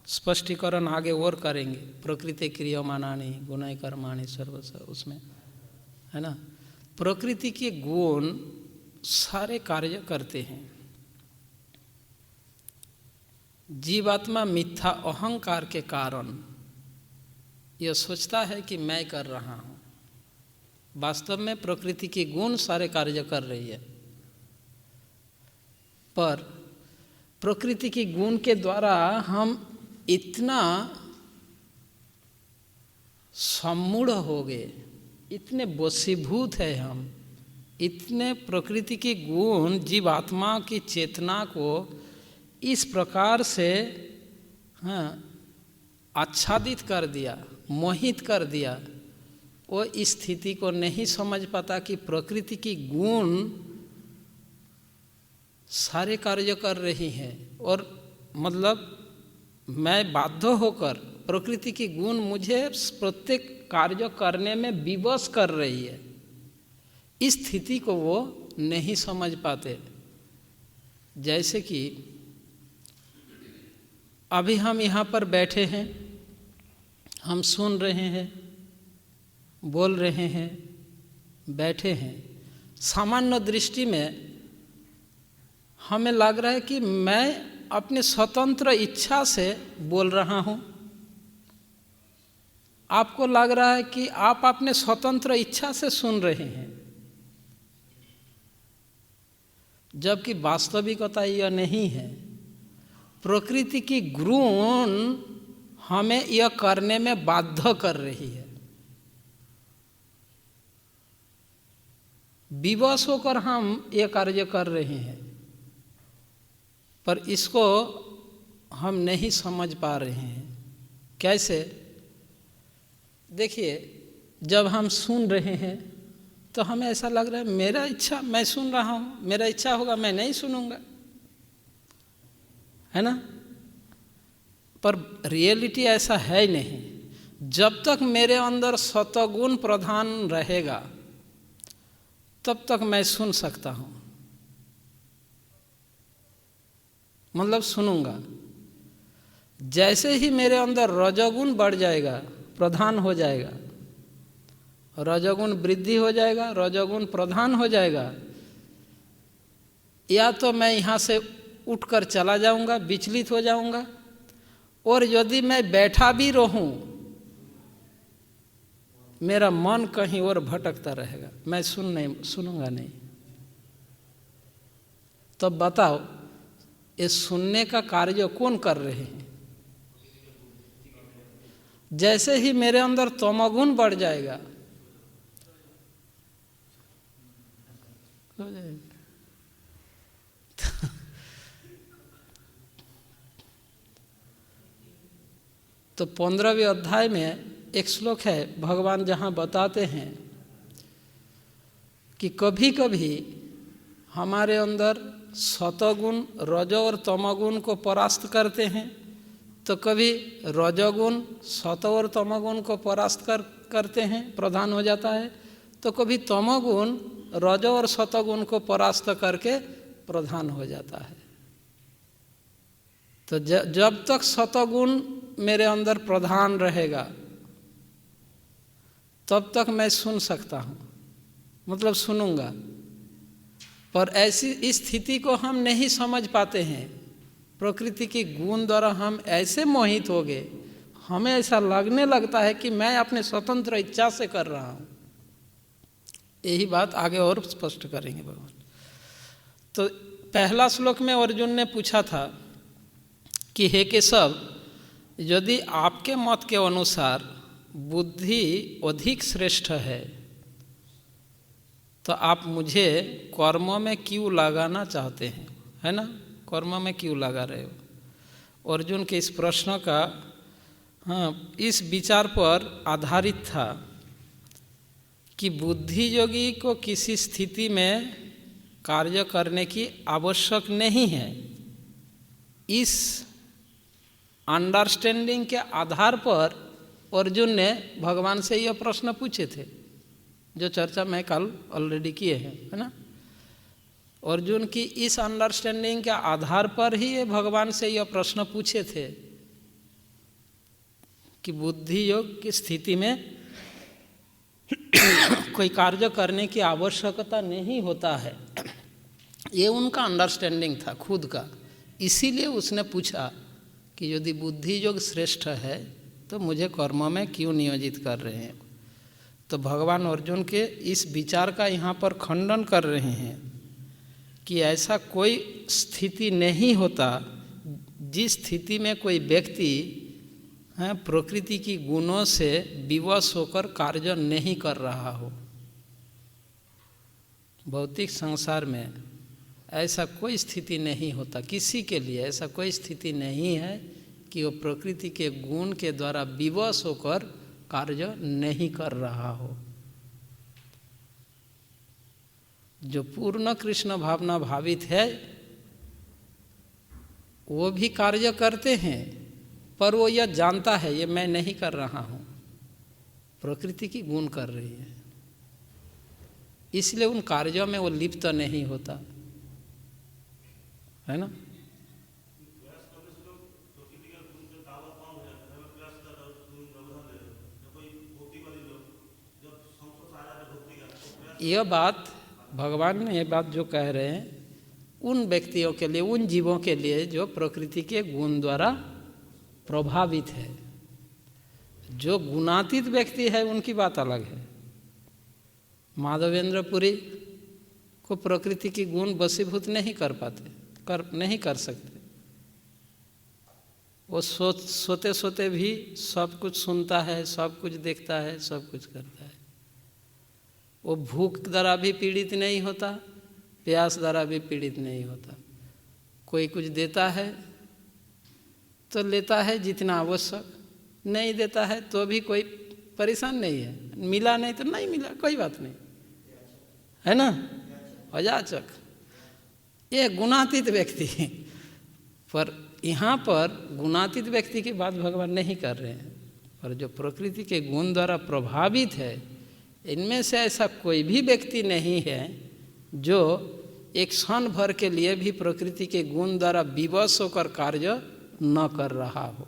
स्पष्टीकरण आगे और करेंगे, प्रकृति क्रियमाणानि गुणै कर्माणि सर्वश, उसमें है ना। प्रकृति के गुण सारे कार्य करते हैं। जीवात्मा मिथ्या अहंकार के कारण यह सोचता है कि मैं कर रहा हूँ, वास्तव में प्रकृति के गुण सारे कार्य कर रही है। पर प्रकृति के गुण के द्वारा हम इतना सम्मूढ़ हो गए, इतने वशीभूत है हम, इतने प्रकृति के गुण जीवात्मा की चेतना को इस प्रकार से आच्छादित कर दिया, मोहित कर दिया। वो इस स्थिति को नहीं समझ पाता कि प्रकृति की गुण सारे कार्य कर रही हैं, और मतलब मैं बाध्य होकर प्रकृति की गुण मुझे प्रत्येक कार्य करने में विवश कर रही है। इस स्थिति को वो नहीं समझ पाते। जैसे कि अभी हम यहाँ पर बैठे हैं, हम सुन रहे हैं, बोल रहे हैं, बैठे हैं। सामान्य दृष्टि में हमें लग रहा है कि मैं अपने स्वतंत्र इच्छा से बोल रहा हूँ। आपको लग रहा है कि आप अपने स्वतंत्र इच्छा से सुन रहे हैं, जबकि वास्तविकता यह नहीं है। प्रकृति की गुण हमें यह करने में बाध्य कर रही है। विवश होकर हम यह कार्य कर रहे हैं, पर इसको हम नहीं समझ पा रहे हैं। कैसे? देखिए, जब हम सुन रहे हैं तो हमें ऐसा लग रहा है मेरा इच्छा, मैं सुन रहा हूँ, मेरा इच्छा होगा मैं नहीं सुनूंगा, है ना। पर रियलिटी ऐसा है नहीं। जब तक मेरे अंदर सत्वगुण प्रधान रहेगा तब तक मैं सुन सकता हूँ, मतलब सुनूंगा। जैसे ही मेरे अंदर रजोगुण बढ़ जाएगा, प्रधान हो जाएगा, रजोगुण वृद्धि हो जाएगा, रजोगुण प्रधान हो जाएगा, या तो मैं यहाँ से उठकर चला जाऊंगा, विचलित हो जाऊंगा, और यदि मैं बैठा भी रहूं मेरा मन कहीं और भटकता रहेगा, मैं सुनूंगा नहीं। तो बताओ, ये सुनने का कार्य कौन कर रहे हैं? जैसे ही मेरे अंदर तमोगुण बढ़ जाएगा, तो 15वें अध्याय में एक श्लोक है, भगवान जहाँ बताते हैं कि कभी कभी हमारे अंदर सतोगुण रजो और तमोगुण को परास्त करते हैं, तो कभी रजोगुण सतो और तमोगुण को परास्त करते हैं, प्रधान हो जाता है, तो कभी तमोगुण रजो और सतोगुण को परास्त करके प्रधान हो जाता है। तो जब तक सतोगुण मेरे अंदर प्रधान रहेगा तब तक मैं सुन सकता हूँ, मतलब सुनूंगा। पर ऐसी इस स्थिति को हम नहीं समझ पाते हैं। प्रकृति के गुण द्वारा हम ऐसे मोहित हो गए, हमें ऐसा लगने लगता है कि मैं अपने स्वतंत्र इच्छा से कर रहा हूँ। यही बात आगे और स्पष्ट करेंगे भगवान। तो पहला श्लोक में अर्जुन ने पूछा था कि हे केशव, यदि आपके मत के अनुसार बुद्धि अधिक श्रेष्ठ है तो आप मुझे कर्मों में क्यों लगाना चाहते हैं, है ना, कर्मों में क्यों लगा रहे हो। अर्जुन के इस प्रश्न का इस विचार पर आधारित था कि बुद्धि योगी को किसी स्थिति में कार्य करने की आवश्यक नहीं है। इस अंडरस्टैंडिंग के आधार पर अर्जुन ने भगवान से यह प्रश्न पूछे थे, जो चर्चा मैं कल ऑलरेडी किए हैं, है ना। अर्जुन की इस अंडरस्टैंडिंग के आधार पर ही ये भगवान से यह प्रश्न पूछे थे कि बुद्धि योग की स्थिति में कोई कार्य करने की आवश्यकता नहीं होता है। ये उनका अंडरस्टैंडिंग था खुद का। इसीलिए उसने पूछा कि यदि बुद्धि योग श्रेष्ठ है तो मुझे कर्म में क्यों नियोजित कर रहे हैं। तो भगवान अर्जुन के इस विचार का यहाँ पर खंडन कर रहे हैं कि ऐसा कोई स्थिति नहीं होता जिस स्थिति में कोई व्यक्ति प्रकृति की गुणों से विवश होकर कार्य नहीं कर रहा हो। भौतिक संसार में ऐसा कोई स्थिति नहीं होता, किसी के लिए ऐसा कोई स्थिति नहीं है कि वो प्रकृति के गुण के द्वारा विवश होकर कार्य नहीं कर रहा हो। जो पूर्ण कृष्ण भावना भावित है वो भी कार्य करते हैं, पर वो यह जानता है ये मैं नहीं कर रहा हूँ, प्रकृति की गुण कर रही है, इसलिए उन कार्यों में वो लिप्त नहीं होता, है ना। यह बात भगवान ने, ये बात जो कह रहे हैं उन व्यक्तियों के लिए, उन जीवों के लिए जो प्रकृति के गुण द्वारा प्रभावित है। जो गुणातीत व्यक्ति है उनकी बात अलग है। माधवेंद्र पुरी को प्रकृति की गुण वशीभूत नहीं कर पाते, नहीं कर सकते। वो सोते सोते भी सब कुछ सुनता है, सब कुछ देखता है, सब कुछ करता है। वो भूख द्वारा भी पीड़ित नहीं होता, प्यास द्वारा भी पीड़ित नहीं होता। कोई कुछ देता है तो लेता है जितना आवश्यक, नहीं देता है तो भी कोई परेशान नहीं है। मिला नहीं तो नहीं मिला, कोई बात नहीं, है ना, अजाचक। ये गुणातीत व्यक्ति। पर यहाँ पर गुणातीत व्यक्ति की बात भगवान नहीं कर रहे हैं, पर जो प्रकृति के गुण द्वारा प्रभावित है, इनमें से ऐसा कोई भी व्यक्ति नहीं है जो एक क्षण भर के लिए भी प्रकृति के गुण द्वारा विवश होकर कार्य न कर रहा हो।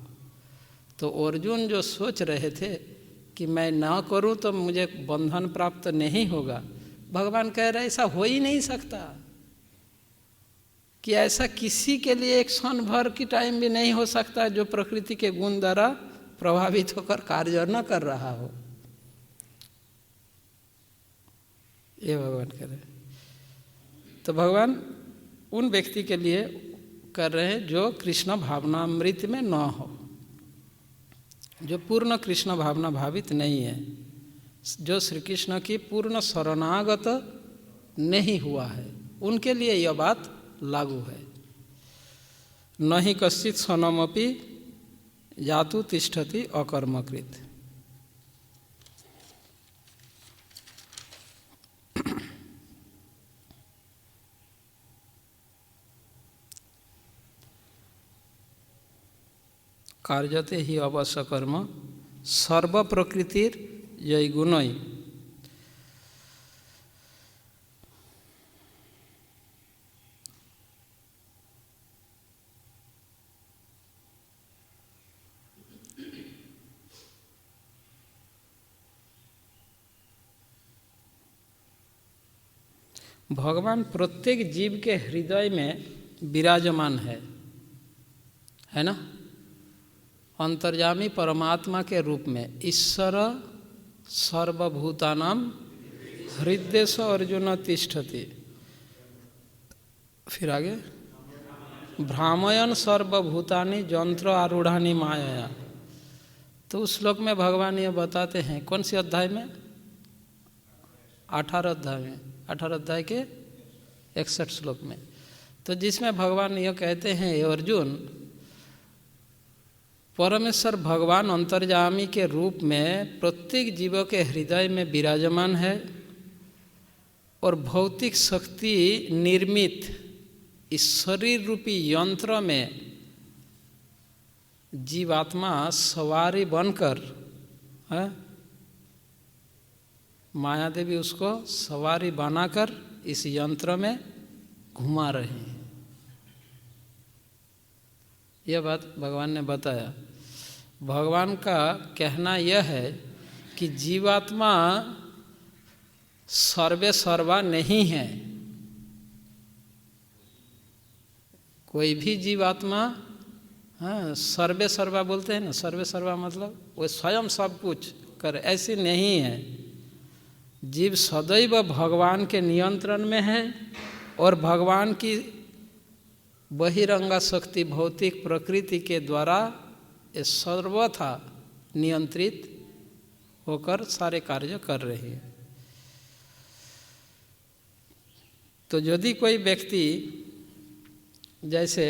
तो अर्जुन जो सोच रहे थे कि मैं ना करूं तो मुझे बंधन प्राप्त नहीं होगा, भगवान कह रहे ऐसा हो ही नहीं सकता, कि ऐसा किसी के लिए एक क्षण भर की टाइम भी नहीं हो सकता जो प्रकृति के गुण द्वारा प्रभावित होकर कार्य न कर रहा हो। ये भगवान कह रहे हैं। तो भगवान उन व्यक्ति के लिए कर रहे हैं जो कृष्ण भावनामृत में न हो, जो पूर्ण कृष्ण भावना भावित नहीं है, जो श्री कृष्ण की पूर्ण शरणागत नहीं हुआ है, उनके लिए यह बात लागू है। न हि कश्चित् क्षणमपि यातु तिष्ठति अकर्मकृत। कार्यते ही अवश्य कर्म सर्व प्रकृतिर यही गुणई। भगवान प्रत्येक जीव के हृदय में विराजमान है ना। अंतर्यामी परमात्मा के रूप में ईश्वर सर्वभूतानां हृदयेश अर्जुन तिष्ठति। फिर आगे भ्रामयन सर्वभूतानि यंत्र आरूढ़ानि माया। तो उस श्लोक में भगवान ये बताते हैं, कौन सी अध्याय में, 18 अध्याय में, 18 अध्याय के 61 श्लोक में। तो जिसमें भगवान यह कहते हैं, हे अर्जुन, परमेश्वर भगवान अंतर्यामी के रूप में प्रत्येक जीव के हृदय में विराजमान है और भौतिक शक्ति निर्मित इस शरीर रूपी यंत्र में जीवात्मा सवारी बनकर, माया देवी उसको सवारी बनाकर इस यंत्र में घुमा रहे हैं। यह बात भगवान ने बताया। भगवान का कहना यह है कि जीवात्मा सर्वे सर्वा नहीं है। कोई भी जीवात्मा, सर्वे सर्वा बोलते हैं ना, सर्वे सर्वा मतलब वो स्वयं सब कुछ करे, ऐसी नहीं है। जीव सदैव भगवान के नियंत्रण में है और भगवान की बहिरंगा शक्ति भौतिक प्रकृति के द्वारा ये सर्वथा नियंत्रित होकर सारे कार्य कर रही है। तो यदि कोई व्यक्ति, जैसे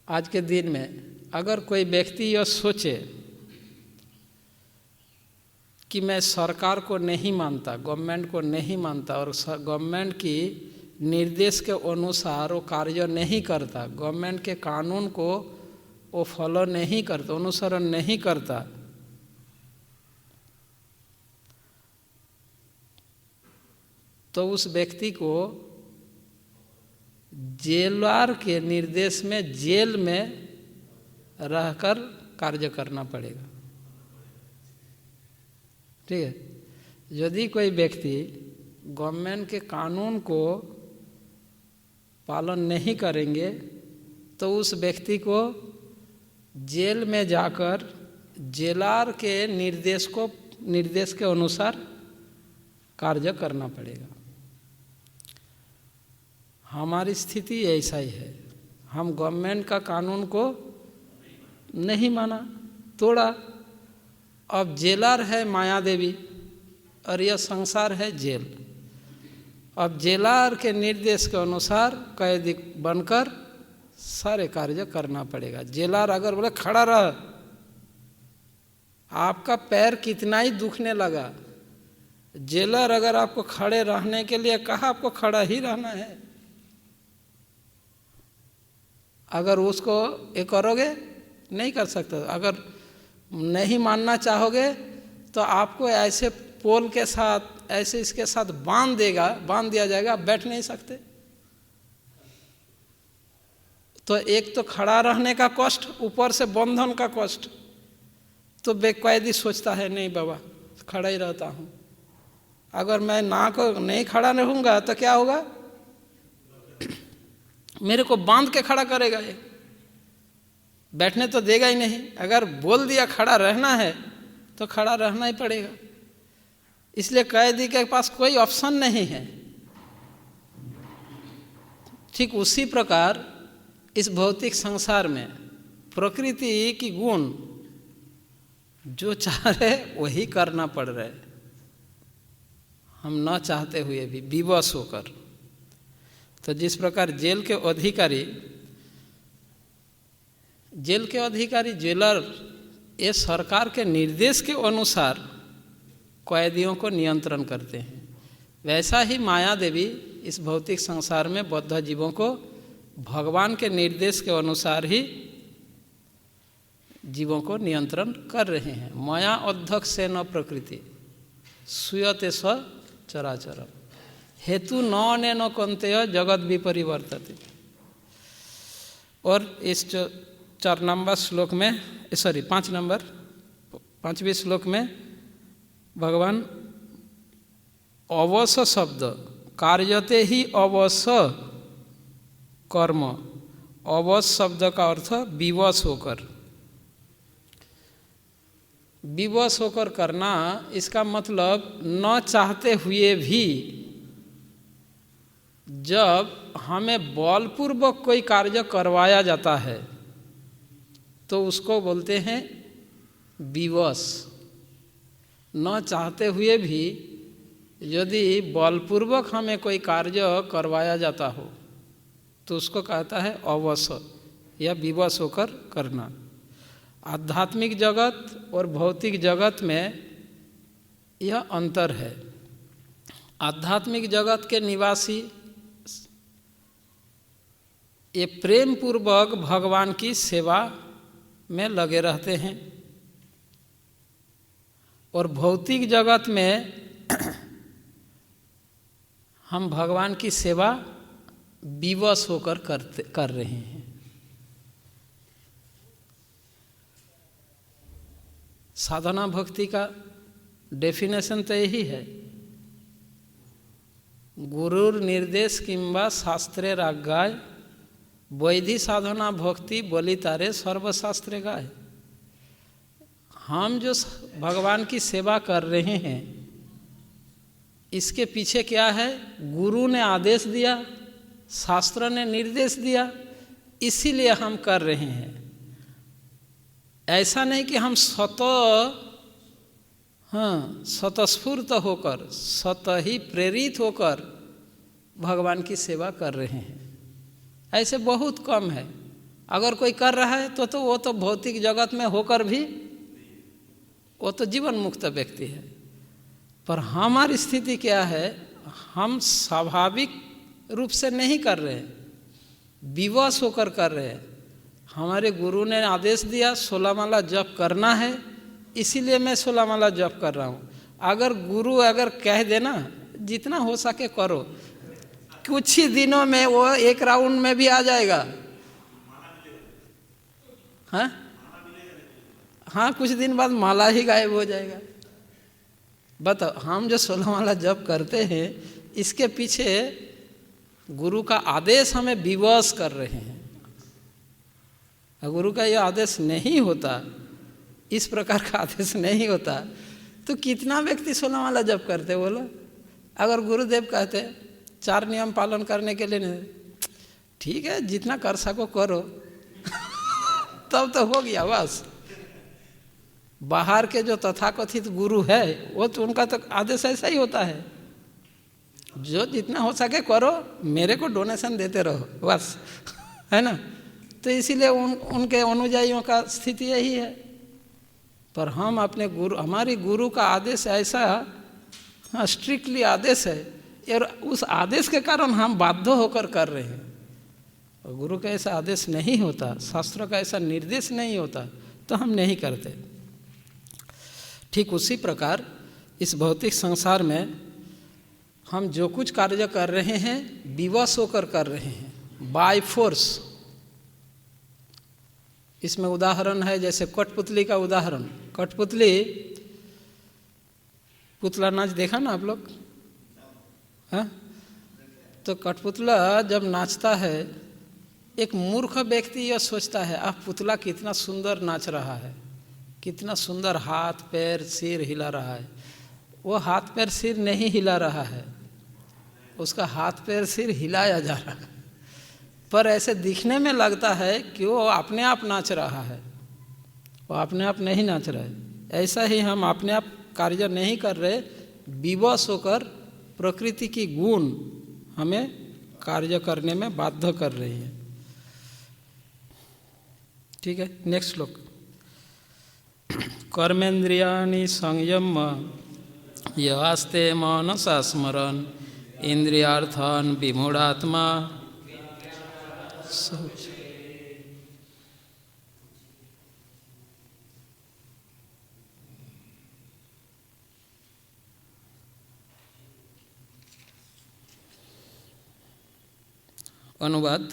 आज के दिन में अगर कोई व्यक्ति यह सोचे कि मैं सरकार को नहीं मानता, गवर्नमेंट को नहीं मानता और गवर्नमेंट की निर्देश के अनुसार वो कार्य नहीं करता, गवर्नमेंट के कानून को वो फॉलो नहीं करता, अनुसरण नहीं करता, तो उस व्यक्ति को जेलर के निर्देश में जेल में रहकर कार्य करना पड़ेगा। ठीक है। यदि कोई व्यक्ति गवर्नमेंट के कानून को पालन नहीं करेंगे तो उस व्यक्ति को जेल में जाकर जेलर के निर्देश के अनुसार कार्य करना पड़ेगा। हमारी स्थिति ऐसा ही है। हम गवर्नमेंट का कानून को नहीं माना, तोड़ा। अब जेलर है माया देवी और यह संसार है जेल। अब जेलर के निर्देश के अनुसार कैदी बनकर सारे कार्य करना पड़ेगा। जेलर अगर बोले खड़ा रह, आपका पैर कितना ही दुखने लगा, जेलर अगर आपको खड़े रहने के लिए कहा, आपको खड़ा ही रहना है। अगर उसको ये करोगे नहीं कर सकते। अगर नहीं मानना चाहोगे तो आपको ऐसे पोल के साथ, ऐसे इसके साथ बांध दिया जाएगा, आप बैठ नहीं सकते। तो एक तो खड़ा रहने का कष्ट, ऊपर से बंधन का कष्ट। तो बेकैदी सोचता है नहीं बाबा खड़ा ही रहता हूँ, अगर मैं नहीं खड़ा रहूँगा तो क्या होगा, मेरे को बांध के खड़ा करेगा, ये बैठने तो देगा ही नहीं। अगर बोल दिया खड़ा रहना है तो खड़ा रहना ही पड़ेगा। इसलिए कैदी के पास कोई ऑप्शन नहीं है। ठीक उसी प्रकार इस भौतिक संसार में प्रकृति की गुण जो चाह रहे वही करना पड़ रहा है, हम न चाहते हुए भी विवश होकर। तो जिस प्रकार जेल के अधिकारी जेलर ये सरकार के निर्देश के अनुसार कैदियों को नियंत्रण करते हैं, वैसा ही माया देवी इस भौतिक संसार में बद्ध जीवों को भगवान के निर्देश के अनुसार ही जीवों को नियंत्रण कर रहे हैं। माया अध्यक्ष से न प्रकृति सुयते स्व चराचर हेतु न अनेन कौन्तेय जगत विपरिवर्तते। और इस 5 नंबर 5वें श्लोक में भगवान अवस शब्द कार्यते ही अवस कर्म, अवस शब्द का अर्थ विवश होकर, विवश होकर करना। इसका मतलब न चाहते हुए भी जब हमें बलपूर्वक कोई कार्य करवाया जाता है तो उसको बोलते हैं विवश। न चाहते हुए भी यदि बलपूर्वक हमें कोई कार्य करवाया जाता हो तो उसको कहता है अवश या विवश होकर करना। आध्यात्मिक जगत और भौतिक जगत में यह अंतर है। आध्यात्मिक जगत के निवासी ये प्रेम पूर्वक भगवान की सेवा में लगे रहते हैं और भौतिक जगत में हम भगवान की सेवा विवश होकर कर रहे हैं। साधना भक्ति का डेफिनेशन तो यही है, गुरुर निर्देश किंबा शास्त्रे रागाय वैधि साधना भक्ति बोली तारे सर्वशास्त्रे गाय। हम जो भगवान की सेवा कर रहे हैं इसके पीछे क्या है? गुरु ने आदेश दिया, शास्त्र ने निर्देश दिया, इसीलिए हम कर रहे हैं। ऐसा नहीं कि हम स्वतःस्फूर्त होकर, स्वतः ही प्रेरित होकर भगवान की सेवा कर रहे हैं। ऐसे बहुत कम है। अगर कोई कर रहा है तो वो तो भौतिक जगत में होकर भी वो तो जीवन मुक्त व्यक्ति है। पर हमारी स्थिति क्या है? हम स्वाभाविक रूप से नहीं कर रहे हैं, विवश होकर कर रहे हैं। हमारे गुरु ने आदेश दिया 16 माला जप करना है, इसीलिए मैं 16 माला जप कर रहा हूँ। अगर गुरु कह देना जितना हो सके करो, कुछ ही दिनों में वो एक राउंड में भी आ जाएगा। हाँ, कुछ दिन बाद माला ही गायब हो जाएगा। बताओ, हम जो 16 माला जप करते हैं इसके पीछे गुरु का आदेश हमें विवश कर रहे हैं। गुरु का यह आदेश नहीं होता, इस प्रकार का आदेश नहीं होता तो कितना व्यक्ति 16 माला जप करते बोलो? अगर गुरुदेव कहते 4 नियम पालन करने के लिए नहीं, ठीक है जितना कर सको करो तब तो हो गया बस। बाहर के जो तथाकथित गुरु है वो तो उनका तो आदेश ऐसा ही होता है, जो जितना हो सके करो, मेरे को डोनेशन देते रहो बस, है ना। तो इसीलिए उनके अनुयायियों का स्थिति यही है। पर हम अपने गुरु, हमारी गुरु का आदेश ऐसा स्ट्रिक्टली आदेश है और उस आदेश के कारण हम बाध्य होकर कर रहे हैं। और गुरु का ऐसा आदेश नहीं होता, शास्त्रों का ऐसा निर्देश नहीं होता तो हम नहीं करते। ठीक उसी प्रकार इस भौतिक संसार में हम जो कुछ कार्य कर रहे हैं विवश होकर कर रहे हैं, बाय फोर्स। इसमें उदाहरण है जैसे कठपुतली का उदाहरण। कठपुतली, पुतला नाच देखा ना आप लोग? हाँ, तो कठपुतला जब नाचता है, एक मूर्ख व्यक्ति यह सोचता है आह पुतला कितना सुंदर नाच रहा है, कितना सुंदर हाथ पैर सिर हिला रहा है। वो हाथ पैर सिर नहीं हिला रहा है, उसका हाथ पैर सिर हिलाया जा रहा है, पर ऐसे दिखने में लगता है कि वो अपने आप नाच रहा है, वो अपने आप नहीं नाच रहा है। ऐसा ही हम अपने आप कार्य नहीं कर रहे, विवश होकर प्रकृति की गुण हमें कार्य करने में बाध्य कर रही है। ठीक है, नेक्स्ट श्लोक। कर्मेन्द्रियाणि संयम यास्ते मनसा स्मरन् इंद्रियार्थान् विमूढ़ात्मा शौच। अनुवाद।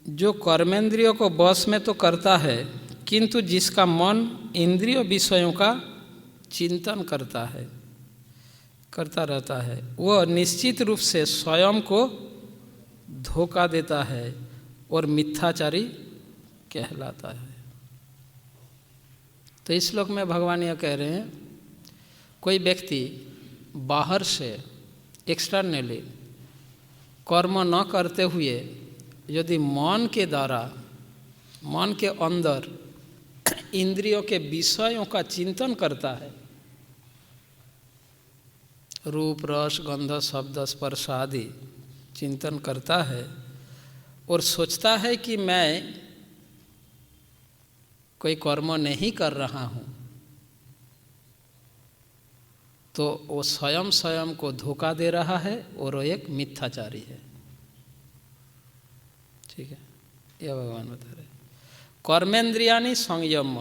जो कर्मेंद्रियों को वश में तो करता है, किंतु जिसका मन इंद्रिय विषयों का चिंतन करता रहता है, वह निश्चित रूप से स्वयं को धोखा देता है और मिथ्याचारी कहलाता है। तो इस श्लोक में भगवान यह कह रहे हैं, कोई व्यक्ति बाहर से एक्सटर्नली कर्म न करते हुए यदि मन के द्वारा, मन के अंदर इंद्रियों के विषयों का चिंतन करता है रूप रस गंध शब्द स्पर्श आदि चिंतन करता है और सोचता है कि मैं कोई कर्म नहीं कर रहा हूँ, तो वो स्वयं स्वयं को धोखा दे रहा है और वो एक मिथ्याचारी है। ठीक है, यह भगवान बता रहे। कर्मेंद्रियानि संयम,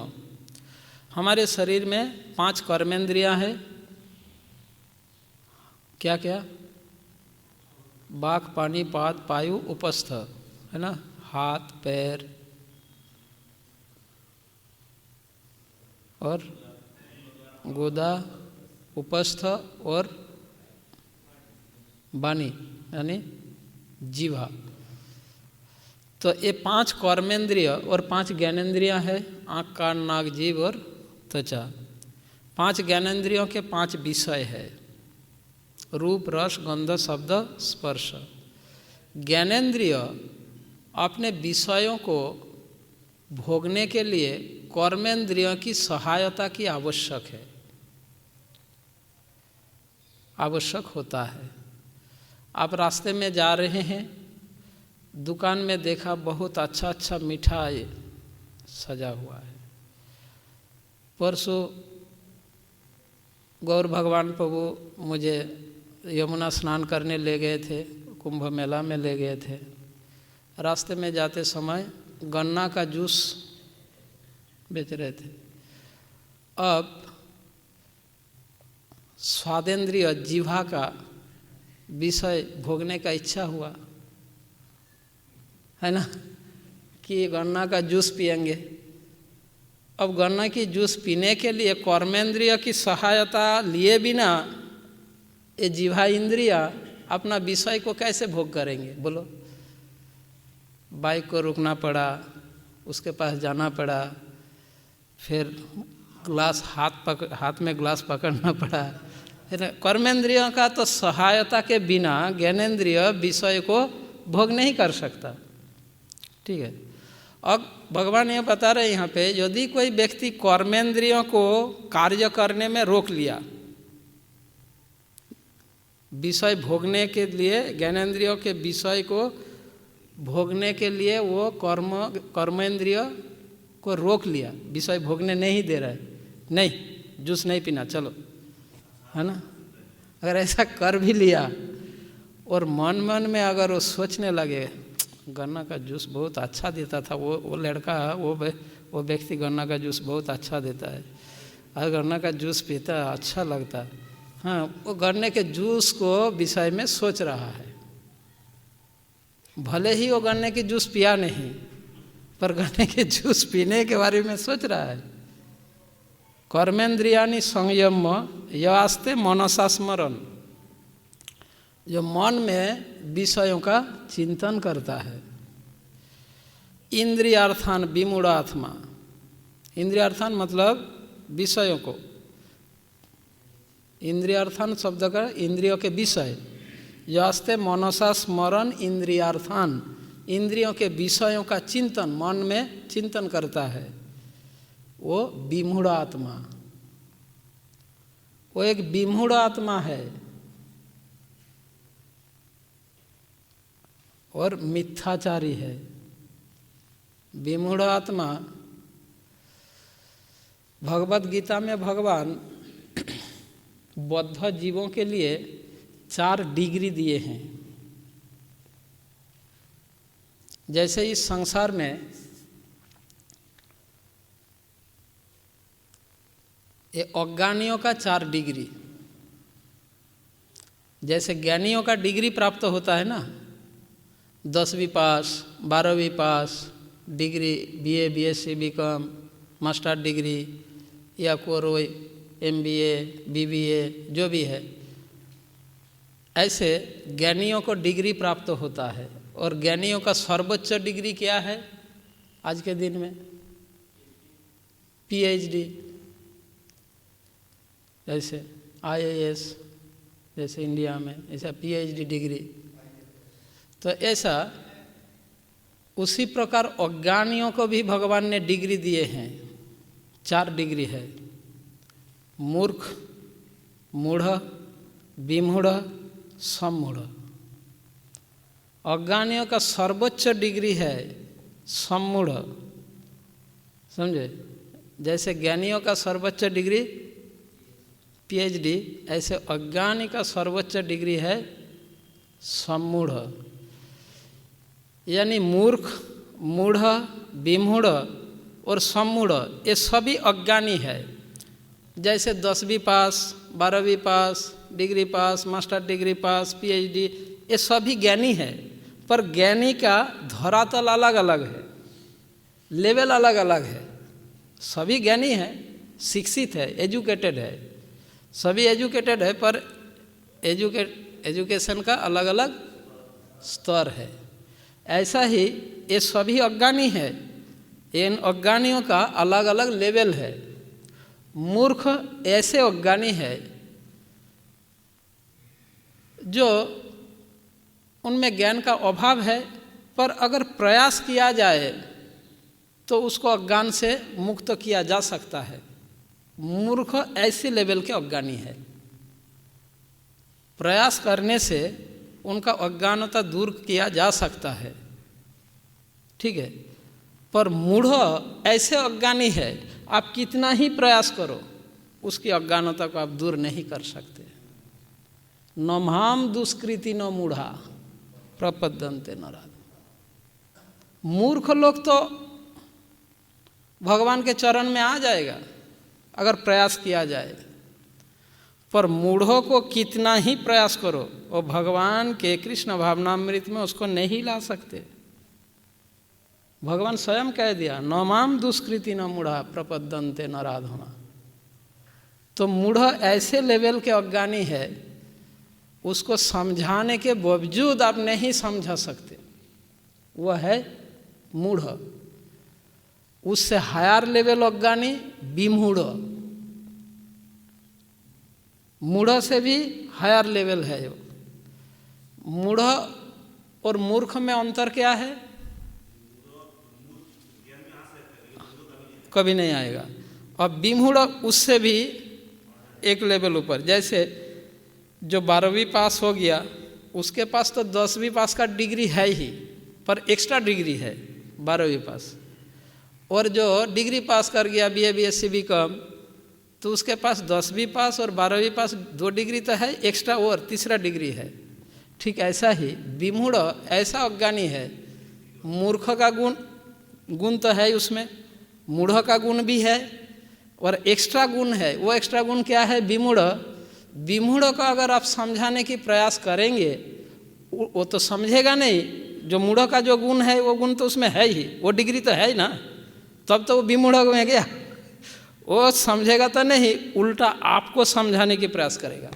हमारे शरीर में 5 कर्मेंद्रियां हैं। क्या क्या? वाक पानी पाद पायु उपस्थ, है ना, हाथ पैर और गोदा उपस्थ और वाणी यानी जीवा। तो ये 5 कर्मेंद्रिय और 5 ज्ञानेंद्रियां हैं, आँख कान नाक जीभ और त्वचा। 5 ज्ञानेंद्रियों के 5 विषय है, रूप रस गंध शब्द स्पर्श। ज्ञानेंद्रिय अपने विषयों को भोगने के लिए कर्मेंद्रियों की सहायता की आवश्यक होता है। आप रास्ते में जा रहे हैं, दुकान में देखा बहुत अच्छा अच्छा मिठाई सजा हुआ है। परसों गौर भगवान प्रभु मुझे यमुना स्नान करने ले गए थे, कुंभ मेला में ले गए थे। रास्ते में जाते समय गन्ना का जूस बेच रहे थे। अब स्वादेंद्रिय जीवा का विषय भोगने का इच्छा हुआ, है ना, कि गन्ना का जूस पिएंगे। अब गन्ना की जूस पीने के लिए कर्मेंद्रिय की सहायता लिए बिना ये जीवा इंद्रिया अपना विषय को कैसे भोग करेंगे, बोलो। बाइक को रुकना पड़ा, उसके पास जाना पड़ा, फिर ग्लास हाथ में ग्लास पकड़ना पड़ा, है ना। कर्मेंद्रियों का तो सहायता के बिना ज्ञानेंद्रिय विषय को भोग नहीं कर सकता। ठीक है। अब भगवान ये बता रहे यहाँ पे, यदि कोई व्यक्ति कर्मेंद्रियों को कार्य करने में रोक लिया, विषय भोगने के लिए, ज्ञानेंद्रियों के विषय को भोगने के लिए वो कर्मेंद्रिय को रोक लिया, विषय भोगने नहीं दे रहा है, नहीं जूस नहीं पीना, चलो, है ना। अगर ऐसा कर भी लिया और मन में अगर वो सोचने लगे गन्ना का जूस बहुत अच्छा देता था, वो लड़का, वो व्यक्ति गन्ना का जूस बहुत अच्छा देता है, अगर गन्ना का जूस पीता अच्छा लगता, हाँ, वो गन्ने के जूस को विषय में सोच रहा है। भले ही वो गन्ने की जूस पिया नहीं, पर गन्ने के जूस पीने के बारे में सोच रहा है। कर्मेंद्रियानि संयम यास्ते मनसा स्मरण, जो मन में विषयों का चिंतन करता है। इंद्रियार्थान विमूढ़ात्मा, इंद्रियार्थान मतलब विषयों को, इंद्रियार्थान शब्द का इंद्रियों के विषय, यास्ते मनसा स्मरण इंद्रियार्थान, इंद्रियों के विषयों का चिंतन, मन में चिंतन करता है, वो विमूढ़ आत्मा, वो एक विमूढ़ आत्मा है और मिथ्याचारी है। विमूढ़ आत्मा, भगवत गीता में भगवान बद्ध जीवों के लिए 4 डिग्री दिए हैं। जैसे इस संसार में ये अज्ञानियों का 4 डिग्री, जैसे ज्ञानियों का डिग्री प्राप्त होता है ना, 10वीं पास, 12वीं pass degree, BA BSc BCom master degree या कोई MBA BBA जो भी है, ऐसे ज्ञानियों को डिग्री प्राप्त होता है। और ज्ञानियों का सर्वोच्च डिग्री क्या है आज के दिन में? PhD, जैसे IAS जैसे इंडिया में ऐसा PhD डिग्री। तो ऐसा उसी प्रकार अज्ञानियों को भी भगवान ने डिग्री दिए हैं, 4 डिग्री है। मूर्ख, मूढ़, विमूढ़, सम्मूढ़। अज्ञानियों का सर्वोच्च डिग्री है सम्मूढ़, समझे? जैसे ज्ञानियों का सर्वोच्च डिग्री PhD, ऐसे अज्ञानी का सर्वोच्च डिग्री है सम्मूढ़। यानी मूर्ख, मूढ़, विमूढ़ और सम्मूढ़ ये सभी अज्ञानी है। जैसे 10वीं पास, 12वीं पास, डिग्री पास, मास्टर डिग्री पास, PhD, ये सभी ज्ञानी है, पर ज्ञानी का धरातल अलग अलग है, लेवल अलग अलग है। सभी ज्ञानी है, शिक्षित है, एजुकेटेड है, सभी एजुकेटेड है, पर एजुकेशन का अलग अलग स्तर है। ऐसा ही ये सभी अज्ञानी है, इन अज्ञानियों का अलग अलग लेवल है। मूर्ख ऐसे अज्ञानी है जो उनमें ज्ञान का अभाव है, पर अगर प्रयास किया जाए तो उसको अज्ञान से मुक्त किया जा सकता है। मूर्ख ऐसे लेवल के अज्ञानी है, प्रयास करने से उनका अज्ञानता दूर किया जा सकता है, ठीक है। पर मूढ़ ऐसे अज्ञानी है, आप कितना ही प्रयास करो उसकी अज्ञानता को आप दूर नहीं कर सकते। न माम दुष्कृति न मूढ़ा प्रपद्यन्ते नराः। मूर्ख लोग तो भगवान के चरण में आ जाएगा अगर प्रयास किया जाए, पर मूढ़ों को कितना ही प्रयास करो वो भगवान के कृष्ण भावनामृत में उसको नहीं ला सकते। भगवान स्वयं कह दिया, न माम दुष्कृति न मूढ़ा प्रपद्यन्ते नराः। तो मूढ़ ऐसे लेवल के अज्ञानी है, उसको समझाने के बावजूद आप नहीं समझा सकते, वह है मूढ़। उससे हायर लेवल अज्ञानी विमूढ़, मूढ़ से भी हायर लेवल है। मूढ़ और मूर्ख में अंतर क्या है? कभी नहीं आएगा। अब विमूढ़ उससे भी एक लेवल ऊपर, जैसे जो 12वीं पास हो गया उसके पास तो 10वीं पास का डिग्री है ही, पर एक्स्ट्रा डिग्री है 12वीं पास। और जो डिग्री पास कर गया BA BSc BCom, तो उसके पास 10वीं पास और 12वीं पास 2 डिग्री तो है एक्स्ट्रा, और तीसरा डिग्री है। ठीक ऐसा ही विमूढ़ ऐसा अज्ञानी है, मूर्ख का गुण तो है उसमें, मूढ़ का गुण भी है और एक्स्ट्रा गुण है। वो एक्स्ट्रा गुण क्या है? विमूढ़। विमूढ़ को अगर आप समझाने की प्रयास करेंगे वो तो समझेगा नहीं। जो मूढ़ का जो गुण है वो गुण तो उसमें है ही, वो डिग्री तो है ही ना, तब तो वो विमूढ़ में गया। वो समझेगा तो नहीं, उल्टा आपको समझाने की प्रयास करेगा।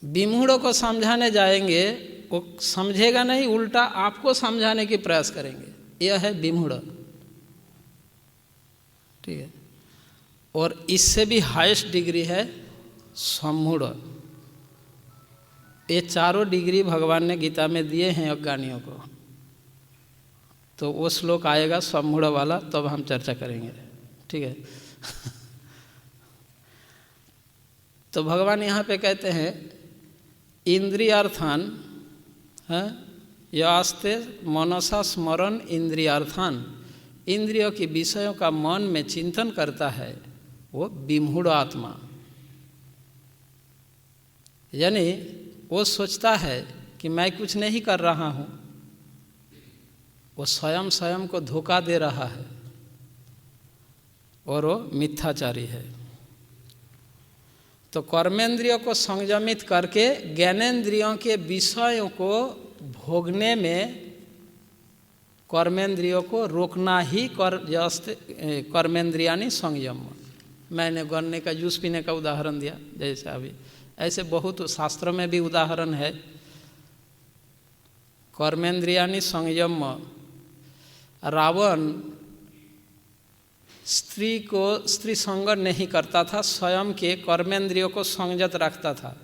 विमूढ़ को समझाने जाएंगे वो समझेगा नहीं, उल्टा आपको समझाने की प्रयास करेंगे। यह है विमूढ़, ठीक है। और इससे भी हाईएस्ट डिग्री है सम्मूढ़। ये चारों डिग्री भगवान ने गीता में दिए हैं अज्ञानियों को। तो वो श्लोक आएगा सम्मूढ़ वाला, तब हम चर्चा करेंगे, ठीक है। तो भगवान यहाँ पे कहते हैं इंद्रियार्थान यास्ते मनसा स्मरण इंद्रियार्थान, इंद्रियों के विषयों का मन में चिंतन करता है वो विमूढ़ आत्मा। यानी वो सोचता है कि मैं कुछ नहीं कर रहा हूँ, वो स्वयं स्वयं को धोखा दे रहा है और वो मिथ्याचारी है। तो कर्मेंद्रियों को संयमित करके ज्ञानेंद्रियों के विषयों को भोगने में कर्मेंद्रियों को रोकना ही कर्मेंद्रियानी संयम। मैंने गन्ने का जूस पीने का उदाहरण दिया, जैसे अभी ऐसे बहुत शास्त्रों में भी उदाहरण है। कर्मेंद्रियानी संयम, रावण स्त्री संग नहीं करता था, स्वयं के कर्मेंद्रियों को संयत रखता था।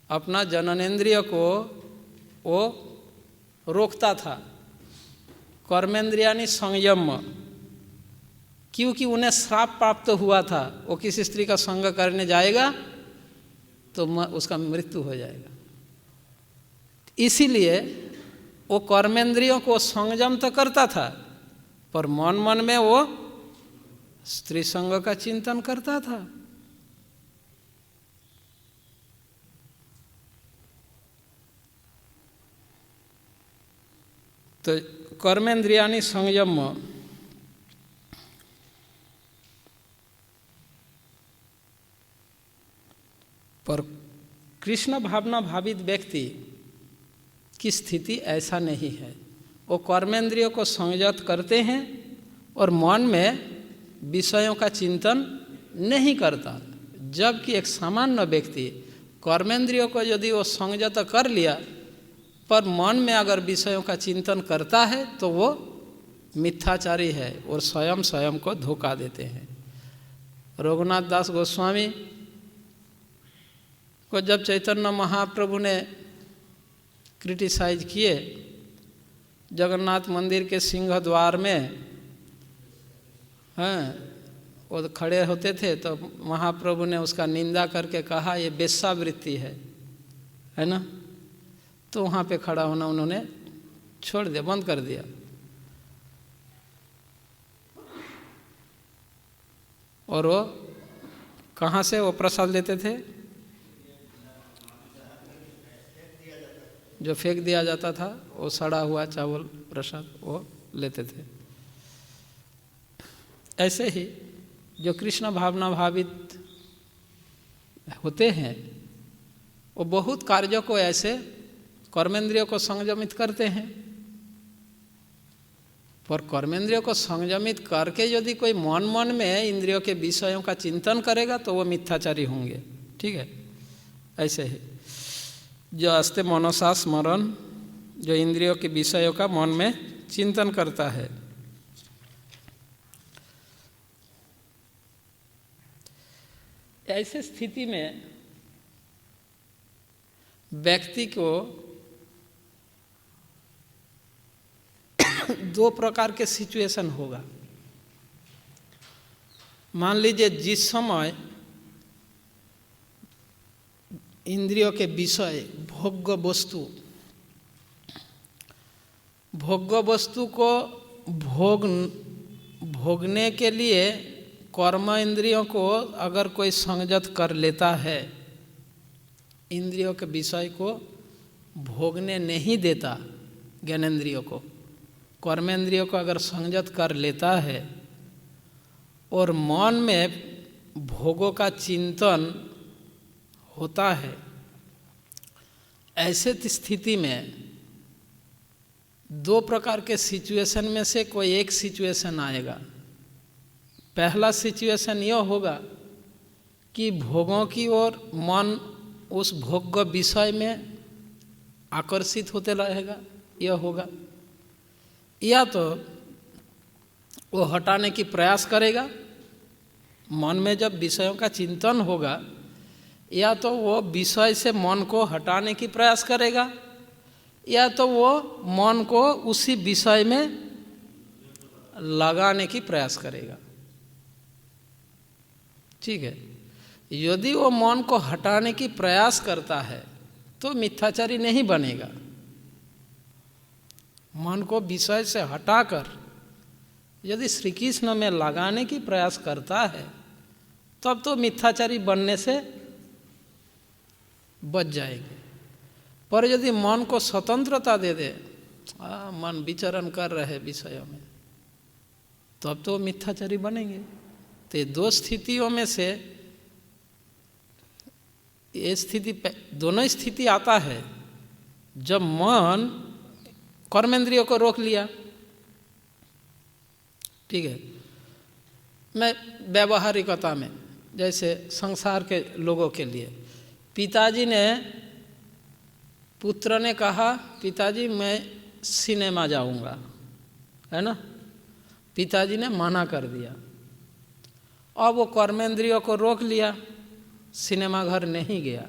अपना जननेंद्रिय को वो रोकता था। कर्मेंद्रियानी संयम, क्योंकि उन्हें श्राप प्राप्त हुआ था, वो किसी स्त्री का संग करने जाएगा तो उसका मृत्यु हो जाएगा। इसीलिए वो कर्मेंद्रियों को संयम तो करता था, पर मन मन में वो स्त्री संग का चिंतन करता था। तो कर्मेंद्रियानि संयम, पर कृष्ण भावना भावित व्यक्ति की स्थिति ऐसा नहीं है। वो कर्मेंद्रियों को संयत करते हैं और मन में विषयों का चिंतन नहीं करता, जबकि एक सामान्य व्यक्ति कर्मेंद्रियों को यदि वो संयत कर लिया पर मन में अगर विषयों का चिंतन करता है तो वो मिथ्याचारी है और स्वयं स्वयं को धोखा देते हैं। रघुनाथ दास गोस्वामी को जब चैतन्य महाप्रभु ने क्रिटिसाइज किए, जगन्नाथ मंदिर के सिंह द्वार में वो खड़े होते थे तो महाप्रभु ने उसका निंदा करके कहा ये वेश्यावृत्ति है ना, तो वहाँ पे खड़ा होना उन्होंने छोड़ दिया, बंद कर दिया। और वो कहाँ से वो प्रसाद लेते थे? जो फेंक दिया जाता था, वो सड़ा हुआ चावल प्रसाद वो लेते थे। ऐसे ही जो कृष्ण भावना भावित होते हैं वो बहुत कार्यों को ऐसे कर्मेंद्रियों को संयमित करते हैं, पर कर्मेंद्रियों को संयमित करके यदि कोई मन मन में इंद्रियों के विषयों का चिंतन करेगा तो वो मिथ्याचारी होंगे। ठीक है, ऐसे ही जो अस्ते मनसा स्मरण, जो इंद्रियों के विषयों का मन में चिंतन करता है। ऐसे स्थिति में व्यक्ति को दो प्रकार के सिचुएशन होगा। मान लीजिए जिस समय इंद्रियों के विषय भोग्य वस्तु को भोगने के लिए कर्म इंद्रियों को अगर कोई संयत कर लेता है, इंद्रियों के विषय को भोगने नहीं देता, ज्ञानेंद्रियों को, कर्मेंद्रियों को अगर संयत कर लेता है और मन में भोगों का चिंतन होता है, ऐसे स्थिति में दो प्रकार के सिचुएशन में से कोई एक सिचुएशन आएगा। पहला सिचुएशन यह होगा कि भोगों की ओर मन उस भोग्य विषय में आकर्षित होते रहेगा, यह होगा। या तो वो हटाने की प्रयास करेगा, मन में जब विषयों का चिंतन होगा, या तो वो विषय से मन को हटाने की प्रयास करेगा, या तो वो मन को उसी विषय में लगाने की प्रयास करेगा। ठीक है, यदि वो मन को हटाने की प्रयास करता है तो मिथ्याचारी नहीं बनेगा। मन को विषय से हटाकर यदि श्री कृष्ण में लगाने की प्रयास करता है तब तो मिथ्याचारी बनने से बच जाएंगे। पर यदि मन को स्वतंत्रता दे दे, मन विचरण कर रहे विषयों में, तब तो मिथ्याचारी बनेंगे। तो ये दो स्थितियों में से ये स्थिति, दोनों स्थिति आता है जब मन कर्मेंद्रियों को रोक लिया। ठीक है, मैं व्यावहारिकता में, जैसे संसार के लोगों के लिए, पिताजी ने, पुत्र ने कहा पिताजी मैं सिनेमा जाऊंगा, है ना, पिताजी ने मना कर दिया। अब वो कर्मेंद्रियों को रोक लिया, सिनेमा घर नहीं गया,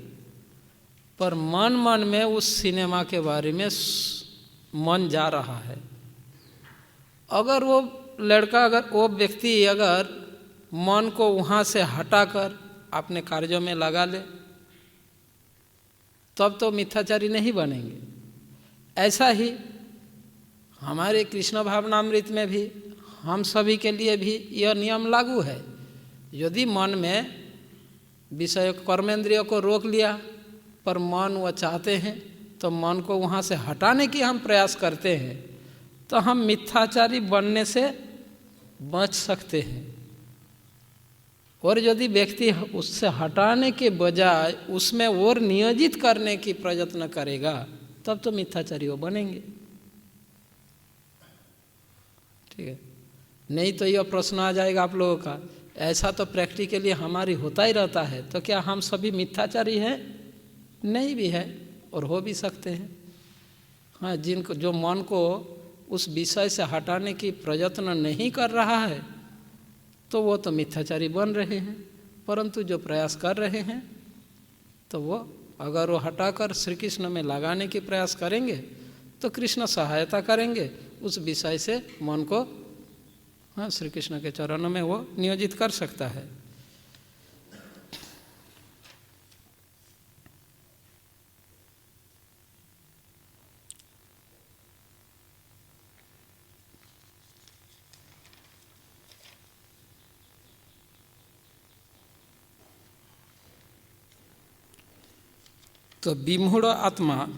पर मन मन में उस सिनेमा के बारे में मन जा रहा है। अगर वो लड़का अगर वो व्यक्ति अगर मन को वहाँ से हटाकर अपने कार्यों में लगा ले तब तो मिथ्याचारी नहीं बनेंगे। ऐसा ही हमारे कृष्ण भावनामृत में भी हम सभी के लिए भी यह नियम लागू है। यदि मन में विषय कर्मेंद्रियों को रोक लिया पर मन वह चाहते हैं तो मन को वहाँ से हटाने की हम प्रयास करते हैं तो हम मिथ्याचारी बनने से बच सकते हैं। और यदि व्यक्ति उससे हटाने के बजाय उसमें और नियोजित करने की प्रयत्न करेगा तब तो मिथ्याचारी वो बनेंगे। ठीक है, नहीं तो यह प्रश्न आ जाएगा आप लोगों का, ऐसा तो प्रैक्टिकली हमारी होता ही रहता है तो क्या हम सभी मिथ्याचारी हैं? नहीं भी है और हो भी सकते हैं। हाँ, जिनको जो मन को उस विषय से हटाने की प्रयत्न नहीं कर रहा है तो वो तो मिथ्याचारी बन रहे हैं, परंतु जो प्रयास कर रहे हैं तो वो अगर वो हटाकर श्री कृष्ण में लगाने की प्रयास करेंगे तो कृष्ण सहायता करेंगे, उस विषय से मन को हाँ श्री कृष्ण के चरणों में वो नियोजित कर सकता है। तो विमूढ़ आत्मा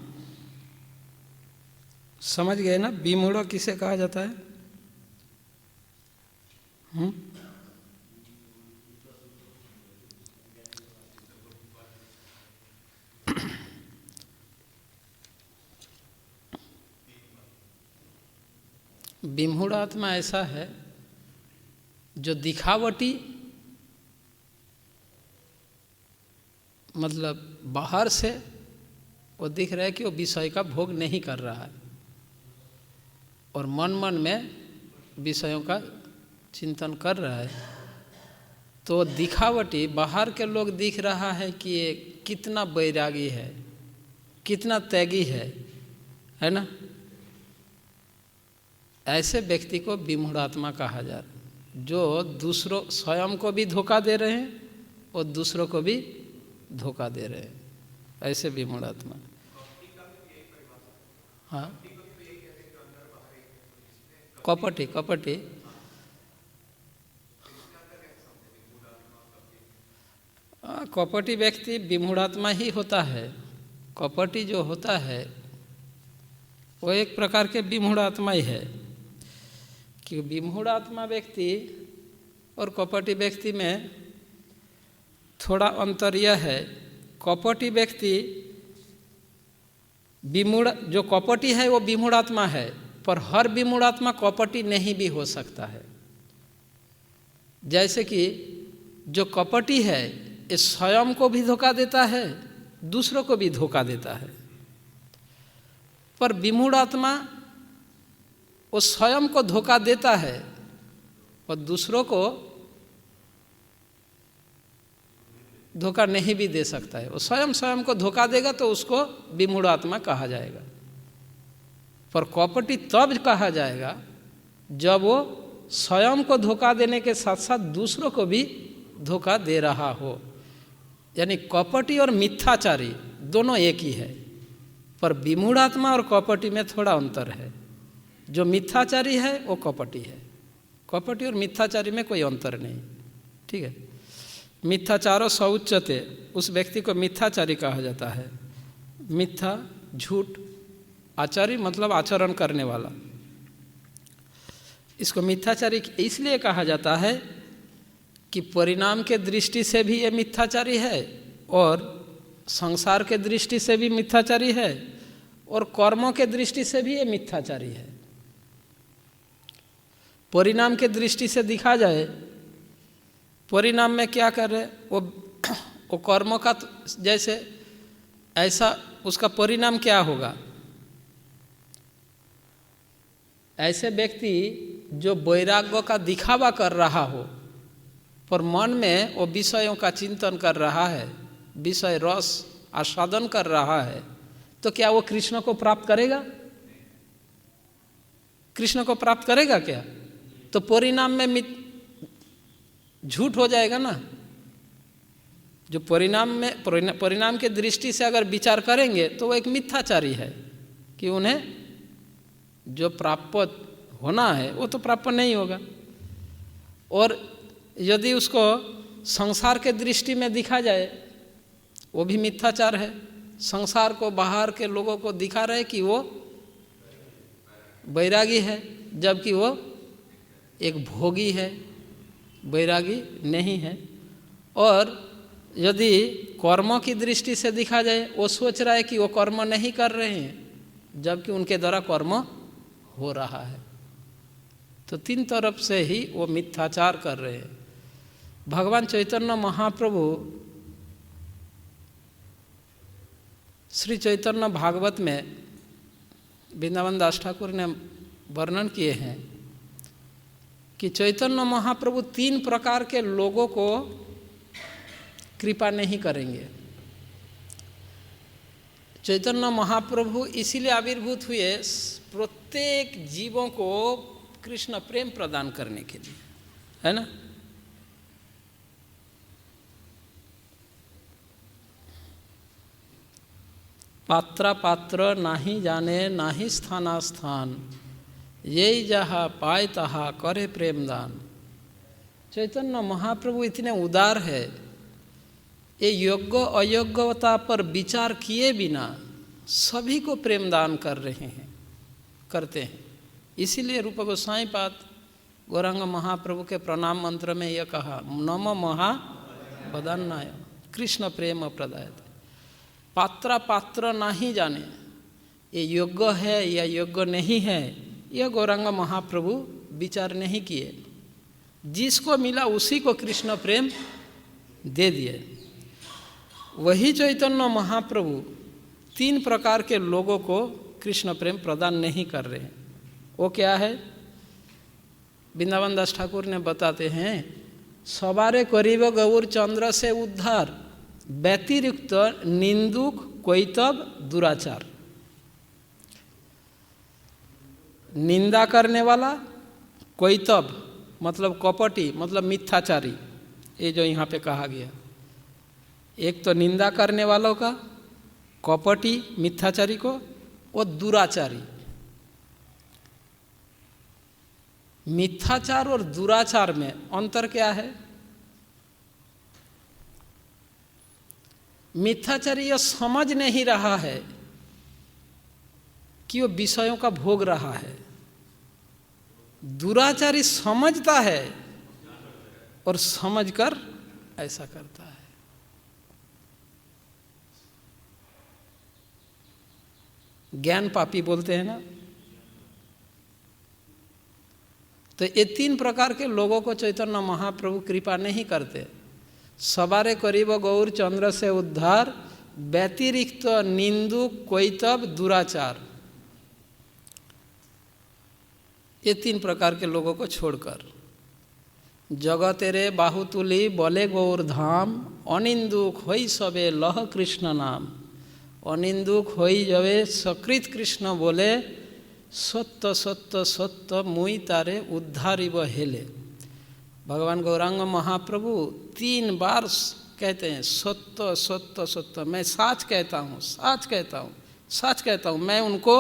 समझ गए ना? विमूढ़ किसे कहा जाता है? विमूढ़ आत्मा ऐसा है जो दिखावटी, मतलब बाहर से वो दिख रहा है कि वो विषय का भोग नहीं कर रहा है और मन मन में विषयों का चिंतन कर रहा है। तो दिखावटी बाहर के लोग दिख रहा है कि ये कितना वैरागी है, कितना त्यागी है ना? ऐसे व्यक्ति को विमूढ़ात्मा कहा जा रहा है, जो दूसरों स्वयं को भी धोखा दे रहे हैं और दूसरों को भी धोखा दे रहे हैं, ऐसे विमूढ़ात्मा। हाँ, कपटी कपटी व्यक्ति विमूढ़ात्मा ही होता है। कपटी जो होता है वो एक प्रकार के विमूढ़ात्मा ही है कि विमूढ़ात्मा व्यक्ति और कपटी व्यक्ति में थोड़ा अंतर यह है, कपटी व्यक्ति जो कपटी है वो विमूढ़ात्मा है, पर हर विमूढ़ात्मा कपटी नहीं भी हो सकता है। जैसे कि जो कपटी है ये स्वयं को भी धोखा देता है, दूसरों को भी धोखा देता है, पर विमूढ़ात्मा वो स्वयं को धोखा देता है और दूसरों को धोखा नहीं भी दे सकता है। वो स्वयं को धोखा देगा तो उसको विमूढ़ात्मा कहा जाएगा, पर कपटी तब कहा जाएगा जब वो स्वयं को धोखा देने के साथ साथ दूसरों को भी धोखा दे रहा हो। यानी कपटी और मिथ्याचारी दोनों एक ही है, पर विमूढ़ात्मा और कपटी में थोड़ा अंतर है। जो मिथ्याचारी है वो कपटी है, कपटी और मिथ्याचारी में कोई अंतर नहीं। ठीक है, मिथ्याचारो सौच्यते, उस व्यक्ति को मिथ्याचारी कहा जाता है। मिथ्या झूठ, आचारी मतलब आचरण करने वाला, इसको मिथ्याचारी इसलिए कहा जाता है कि परिणाम के दृष्टि से भी ये मिथ्याचारी है और संसार के दृष्टि से भी मिथ्याचारी है और कर्मों के दृष्टि से भी ये मिथ्याचारी है। परिणाम के दृष्टि से दिखा जाए, परिणाम में क्या कर रहे, वो कर्मों का जैसे ऐसा उसका परिणाम क्या होगा। ऐसे व्यक्ति जो वैराग्य का दिखावा कर रहा हो पर मन में वो विषयों का चिंतन कर रहा है, विषय रस आस्वादन कर रहा है, तो क्या वो कृष्ण को प्राप्त करेगा? कृष्ण को प्राप्त करेगा क्या? तो परिणाम में झूठ हो जाएगा ना। जो परिणाम के दृष्टि से अगर विचार करेंगे तो वो एक मिथ्याचारी है कि उन्हें जो प्राप्त होना है वो तो प्राप्त नहीं होगा। और यदि उसको संसार के दृष्टि में दिखा जाए वो भी मिथ्याचार है। संसार को, बाहर के लोगों को दिखा रहे कि वो वैरागी है, जबकि वो एक भोगी है, वैरागी नहीं है। और यदि कर्मों की दृष्टि से देखा जाए, वो सोच रहा है कि वो कर्म नहीं कर रहे हैं, जबकि उनके द्वारा कर्म हो रहा है। तो तीन तरफ से ही वो मिथ्याचार कर रहे हैं। भगवान चैतन्य महाप्रभु श्री चैतन्य भागवत में वृंदावन दास ठाकुर ने वर्णन किए हैं कि चैतन्य महाप्रभु तीन प्रकार के लोगों को कृपा नहीं करेंगे। चैतन्य महाप्रभु इसीलिए आविर्भूत हुए प्रत्येक जीवों को कृष्ण प्रेम प्रदान करने के लिए, है ना। पात्रा पात्र नाही जाने नाही स्थाना स्थान, यही जहा पाए तहा करे प्रेम दान। चैतन्य महाप्रभु इतने उदार है, ये योग्य अयोग्यता पर विचार किए बिना सभी को प्रेम दान कर रहे हैं, करते हैं। इसीलिए रूप गोसाई पाद गौरांग महाप्रभु के प्रणाम मंत्र में यह कहा, नमो महावदन्नाय कृष्ण प्रेम प्रदायते। पात्रा पात्र नहीं जाने, ये योग्य है या योग्य नहीं है, यह गौरांग महाप्रभु विचार नहीं किए। जिसको मिला उसी को कृष्ण प्रेम दे दिए। वही चैतन्य महाप्रभु तीन प्रकार के लोगों को कृष्ण प्रेम प्रदान नहीं कर रहे हैं। वो क्या है? वृंदावन दास ठाकुर ने बताते हैं, सवारे करीब गौर चंद्र से उद्धार, व्यतिरिक्त निंदुक कोइतब दुराचार। निंदा करने वाला, कोइतब मतलब कपटी, मतलब मिथ्याचारी, ये जो यहाँ पे कहा गया। एक तो निंदा करने वालों का, कपटी मिथ्याचारी को, और दुराचारी। मिथ्याचार और दुराचार में अंतर क्या है? मिथ्याचारी यह समझ नहीं रहा है कि वो विषयों का भोग रहा है। दुराचारी समझता है और समझकर ऐसा करता है। ज्ञान पापी बोलते हैं ना। तो ये तीन प्रकार के लोगों को चैतन्य महाप्रभु कृपा नहीं करते। सवारे करीब गौर चंद्र से उद्धार, व्यतिरिक्त निंदु कोइतब दुराचार। ये तीन प्रकार के लोगों को छोड़कर, जगतेरे बाहुतुली बोले गौर धाम, अनिंदुक होई सबे लह कृष्ण नाम। अनिंदुक होई जबे सकृत कृष्ण बोले, सत्य सत्य सत्य मुई तारे उद्धारिब हेले। भगवान गौरांग महाप्रभु 3 बार कहते हैं, सत्य सत्य सत्य, मैं सच कहता हूँ, सच कहता हूँ, सच कहता हूँ। मैं उनको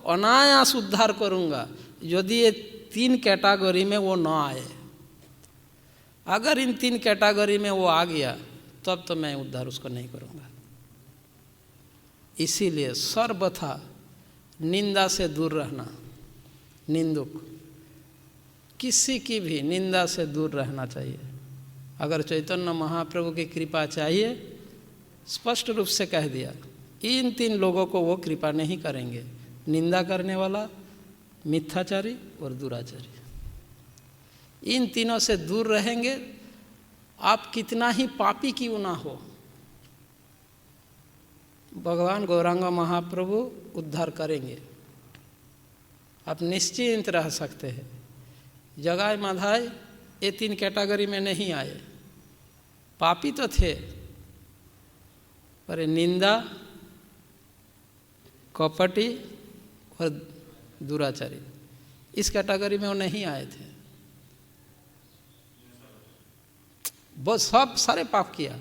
अनायास उद्धार करूँगा यदि ये 3 कैटेगरी में वो ना आए। अगर इन 3 कैटेगरी में वो आ गया तब तो मैं उद्धार उसको नहीं करूँगा। इसीलिए सर्वथा निंदा से दूर रहना, निंदुक, किसी की भी निंदा से दूर रहना चाहिए। अगर चैतन्य महाप्रभु की कृपा चाहिए, स्पष्ट रूप से कह दिया, इन 3 लोगों को वो कृपा नहीं करेंगे, निंदा करने वाला, मिथ्याचारी और दुराचारी। इन तीनों से दूर रहेंगे, आप कितना ही पापी क्यों ना हो, भगवान गौरांग महाप्रभु उद्धार करेंगे। आप निश्चिंत रह सकते हैं। जगाए माधाय ये 3 कैटेगरी में नहीं आए। पापी तो थे, पर निंदा, कपटी और दुराचारी, इस कैटेगरी में वो नहीं आए थे। बहुत सब सारे पाप किया,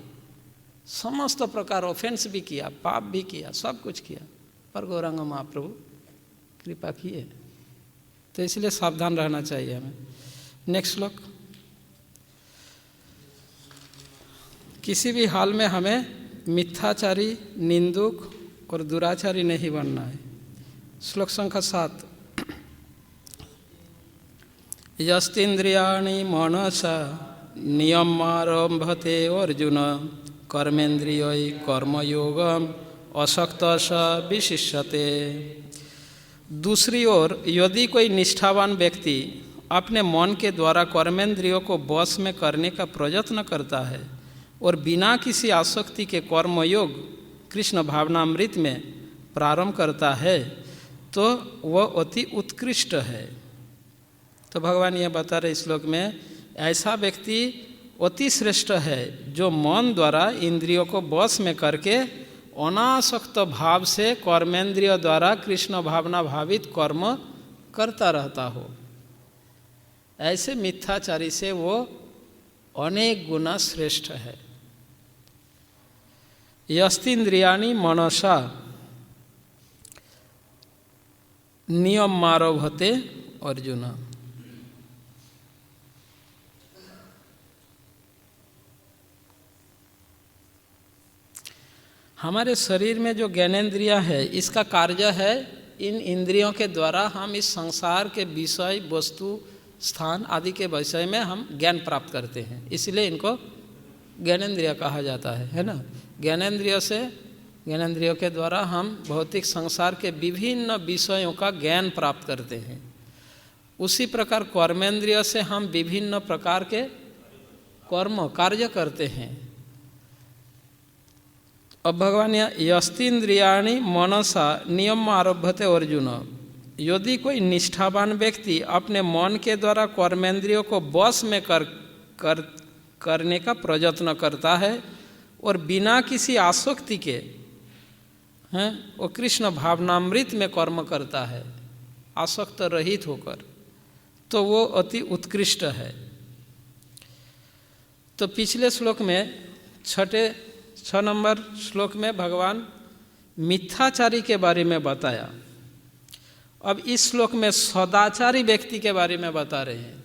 समस्त प्रकार ऑफेंस भी किया, पाप भी किया, सब कुछ किया, पर गौरांग महाप्रभु कृपा किए। तो इसलिए सावधान रहना चाहिए हमें। नेक्स्ट श्लोक। किसी भी हाल में हमें मिथ्याचारी, निंदुक और दुराचारी नहीं बनना है। श्लोक संख्या 7। यस्तीन्द्रियाणि मनसा नियमारंभते अर्जुन कर्मेन्द्रियै कर्मयोगम असक्तः स विशिष्यते। दूसरी ओर यदि कोई निष्ठावान व्यक्ति अपने मन के द्वारा कर्मेंद्रियों को वश में करने का प्रयत्न करता है और बिना किसी आसक्ति के कर्मयोग कृष्ण भावनामृत में प्रारंभ करता है तो वह अति उत्कृष्ट है। तो भगवान यह बता रहे श्लोक में, ऐसा व्यक्ति अति श्रेष्ठ है जो मन द्वारा इंद्रियों को वश में करके अनासक्त भाव से कर्मेंद्रियों द्वारा कृष्ण भावना भावित कर्म करता रहता हो। ऐसे मिथ्याचारी से वो अनेक गुना श्रेष्ठ है। यस्तीन्द्रियाणि मनसा नियमारभते अर्जुन। हमारे शरीर में जो ज्ञानेंद्रियां है, इसका कार्य है इन इंद्रियों के द्वारा हम इस संसार के विषय, वस्तु, स्थान आदि के विषय में हम ज्ञान प्राप्त करते हैं, इसलिए इनको ज्ञानेंद्रिय कहा जाता है ना। ज्ञानेंद्रियों के द्वारा हम भौतिक संसार के विभिन्न विषयों का ज्ञान प्राप्त करते हैं। उसी प्रकार कर्मेंद्रिय से हम विभिन्न प्रकार के कर्म कार्य करते हैं। अब भगवान यस्तीन्द्रियाणि मनसा नियम आरभते अर्जुन। यदि कोई निष्ठावान व्यक्ति अपने मन के द्वारा कर्मेंद्रियों को वश में करने का प्रयत्न करता है और बिना किसी आसक्ति के वो कृष्ण भावनामृत में कर्म करता है, आसक्त रहित होकर, तो वो अति उत्कृष्ट है। तो पिछले श्लोक में 6 नंबर श्लोक में भगवान मिथ्याचारी के बारे में बताया। अब इस श्लोक में सदाचारी व्यक्ति के बारे में बता रहे हैं।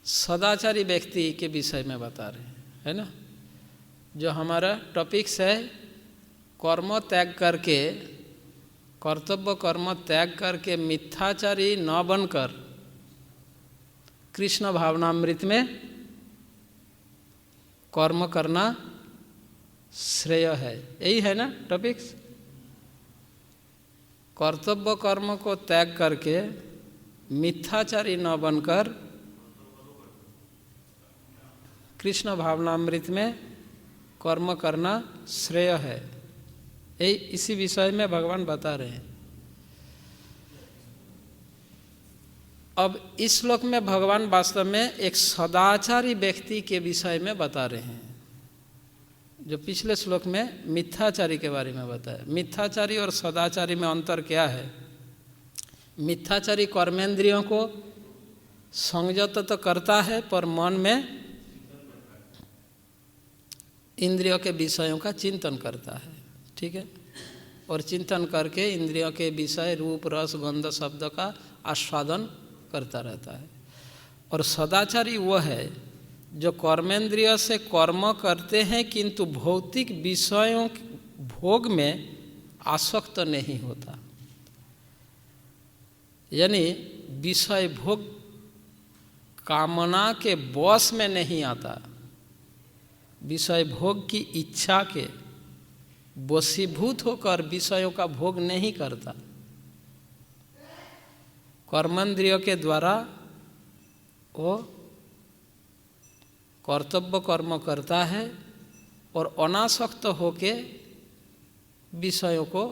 सदाचारी व्यक्ति के विषय में बता रहे हैं, है ना। जो हमारा टॉपिक्स है, कर्म त्याग करके, कर्तव्य कर्म त्याग करके मिथ्याचारी न बनकर कृष्ण भावनामृत में कर्म करना श्रेय है। यही है ना टॉपिक्स। कर्तव्य कर्म को त्याग करके मिथ्याचारी न बनकर कृष्ण भावनामृत में कर्म करना श्रेय है। यही इसी विषय में भगवान बता रहे हैं। अब इस श्लोक में भगवान वास्तव में एक सदाचारी व्यक्ति के विषय में बता रहे हैं। जो पिछले श्लोक में मिथ्याचारी के बारे में बताया। मिथ्याचारी और सदाचारी में अंतर क्या है? मिथ्याचारी कर्मेंद्रियों को संयत तो करता है पर मन में इंद्रियों के विषयों का चिंतन करता है, ठीक है, और चिंतन करके इंद्रियों के विषय रूप रस गंध शब्द का आस्वादन करता रहता है। और सदाचारी वह है जो कर्मेंद्रिय से कर्म करते हैं किंतु भौतिक विषयों भोग में आसक्त नहीं होता, यानी विषय भोग कामना के वश में नहीं आता, विषय भोग की इच्छा के वशीभूत होकर विषयों का भोग नहीं करता। कर्मेंद्रियों के द्वारा वो कर्तव्य कर्म करता है और अनासक्त होके विषयों को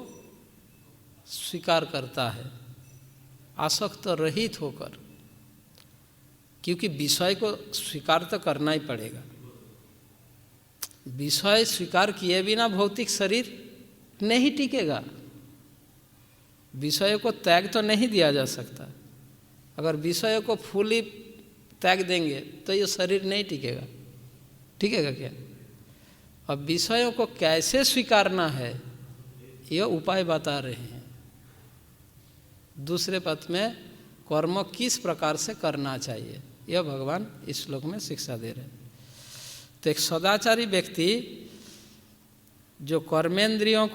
स्वीकार करता है, आसक्त रहित होकर, क्योंकि विषय को स्वीकार तो करना ही पड़ेगा। विषय स्वीकार किए बिना भौतिक शरीर नहीं टिकेगा। विषय को त्याग तो नहीं दिया जा सकता। अगर विषय को फुली त्याग देंगे तो ये शरीर नहीं टिकेगा, टिकेगा क्या? अब विषयों को कैसे स्वीकारना है यह उपाय बता रहे हैं। दूसरे पद में कर्म किस प्रकार से करना चाहिए यह भगवान इस श्लोक में शिक्षा दे रहे हैं। तो एक सदाचारी व्यक्ति जो कर्मेंद्रियों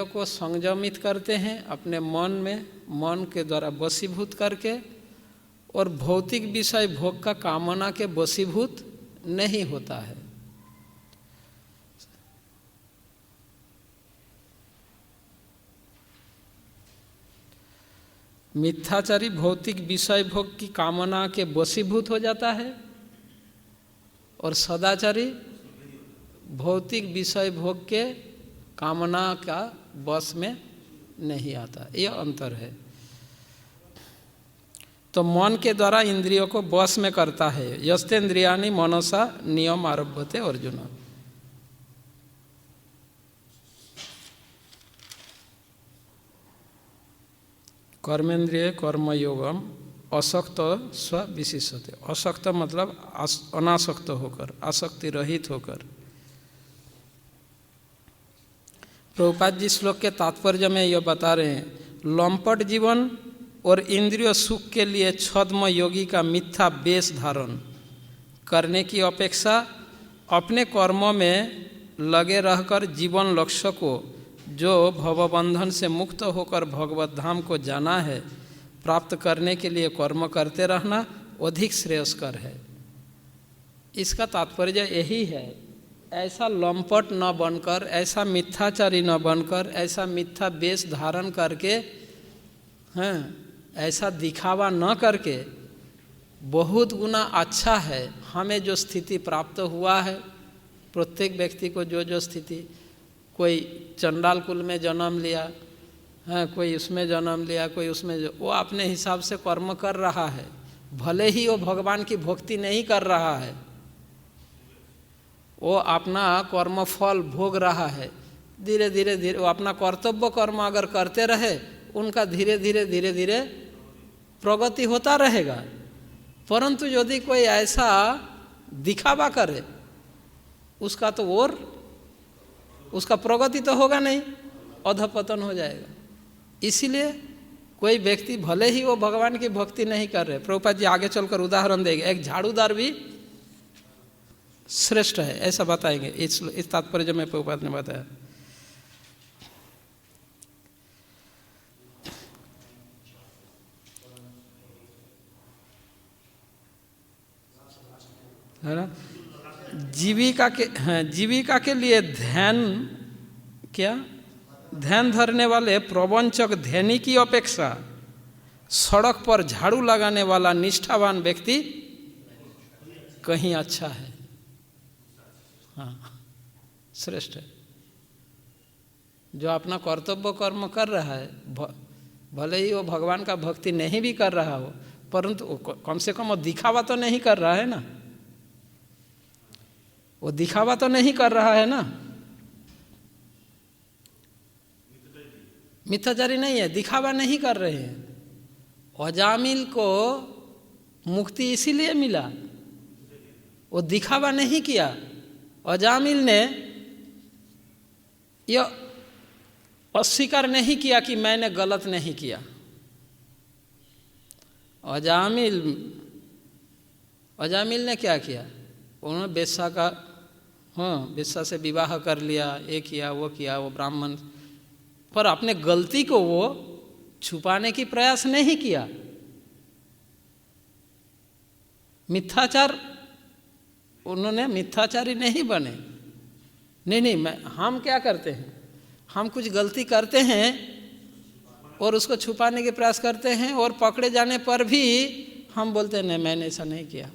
को संयमित करते हैं अपने मन के द्वारा वशीभूत करके, और भौतिक विषय भोग का कामना के वशीभूत नहीं होता है। मिथ्याचारी भौतिक विषय भोग की कामना के वशीभूत हो जाता है, और सदाचारी भौतिक विषय भोग के कामना का वश में नहीं आता। यह अंतर है। तो मन के द्वारा इंद्रियों को वश में करता है। यस्तेन्द्रियाणि मनसा नियम आरभ्यते अर्जुन। कर्मेंद्रिय कर्मयोगम असक्त स्व विशिष्यते। असक्त मतलब अनासक्त होकर, आसक्ति रहित होकर। प्रभुपाद जी श्लोक के तात्पर्य में यह बता रहे हैं, लंपट जीवन और इंद्रिय सुख के लिए छद्म योगी का मिथ्या वेश धारण करने की अपेक्षा अपने कर्मों में लगे रहकर जीवन लक्ष्य को, जो भवबंधन से मुक्त होकर भगवत धाम को जाना है, प्राप्त करने के लिए कर्म करते रहना अधिक श्रेयस्कर है। इसका तात्पर्य यही है, ऐसा लंपट न बनकर, ऐसा मिथ्याचारी न बनकर, ऐसा मिथ्या वेश धारण करके, ऐसा दिखावा न करके बहुत गुना अच्छा है हमें जो स्थिति प्राप्त हुआ है। प्रत्येक व्यक्ति को जो जो स्थिति, कोई चंडाल कुल में जन्म लिया है, कोई उसमें जन्म लिया, कोई उसमें, वो अपने हिसाब से कर्म कर रहा है, भले ही वो भगवान की भक्ति नहीं कर रहा है, वो अपना कर्म फल भोग रहा है। धीरे धीरे वो अपना कर्तव्य कर्म अगर करते रहे, उनका धीरे धीरे प्रगति होता रहेगा। परंतु यदि कोई ऐसा दिखावा करे, उसका तो और उसका प्रगति तो होगा नहीं, अधपतन हो जाएगा। इसीलिए कोई व्यक्ति भले ही वो भगवान की भक्ति नहीं कर रहे, प्रभुपाद जी आगे चलकर उदाहरण देंगे, एक झाड़ूदार भी श्रेष्ठ है ऐसा बताएंगे। इस तात्पर्य में प्रभुपाद ने बताया। है ना, जीविका के लिए ध्यान धरने वाले प्रवंचक ध्यानी की अपेक्षा सड़क पर झाड़ू लगाने वाला निष्ठावान व्यक्ति कहीं अच्छा है। हाँ, श्रेष्ठ है। जो अपना कर्तव्य कर्म कर रहा है, भले ही वो भगवान का भक्ति नहीं भी कर रहा हो, परंतु कम से कम वो दिखावा तो नहीं कर रहा है ना, वो दिखावा तो नहीं कर रहा है ना, मिथ्याचारी नहीं है, दिखावा नहीं कर रहे हैं। अजामिल को मुक्ति इसीलिए मिला, वो दिखावा नहीं किया। अजामिल ने यह अस्वीकार नहीं किया कि मैंने गलत नहीं किया। अजामिल ने क्या किया, उन्होंने वेश्या से विवाह कर लिया, ये किया, वो ब्राह्मण, पर अपने गलती को वो छुपाने की प्रयास नहीं किया। उन्होंने मिथ्याचारी नहीं बने। नहीं, हम क्या करते हैं, हम कुछ गलती करते हैं और उसको छुपाने के प्रयास करते हैं, और पकड़े जाने पर भी हम बोलते हैं नहीं, मैंने ऐसा नहीं किया।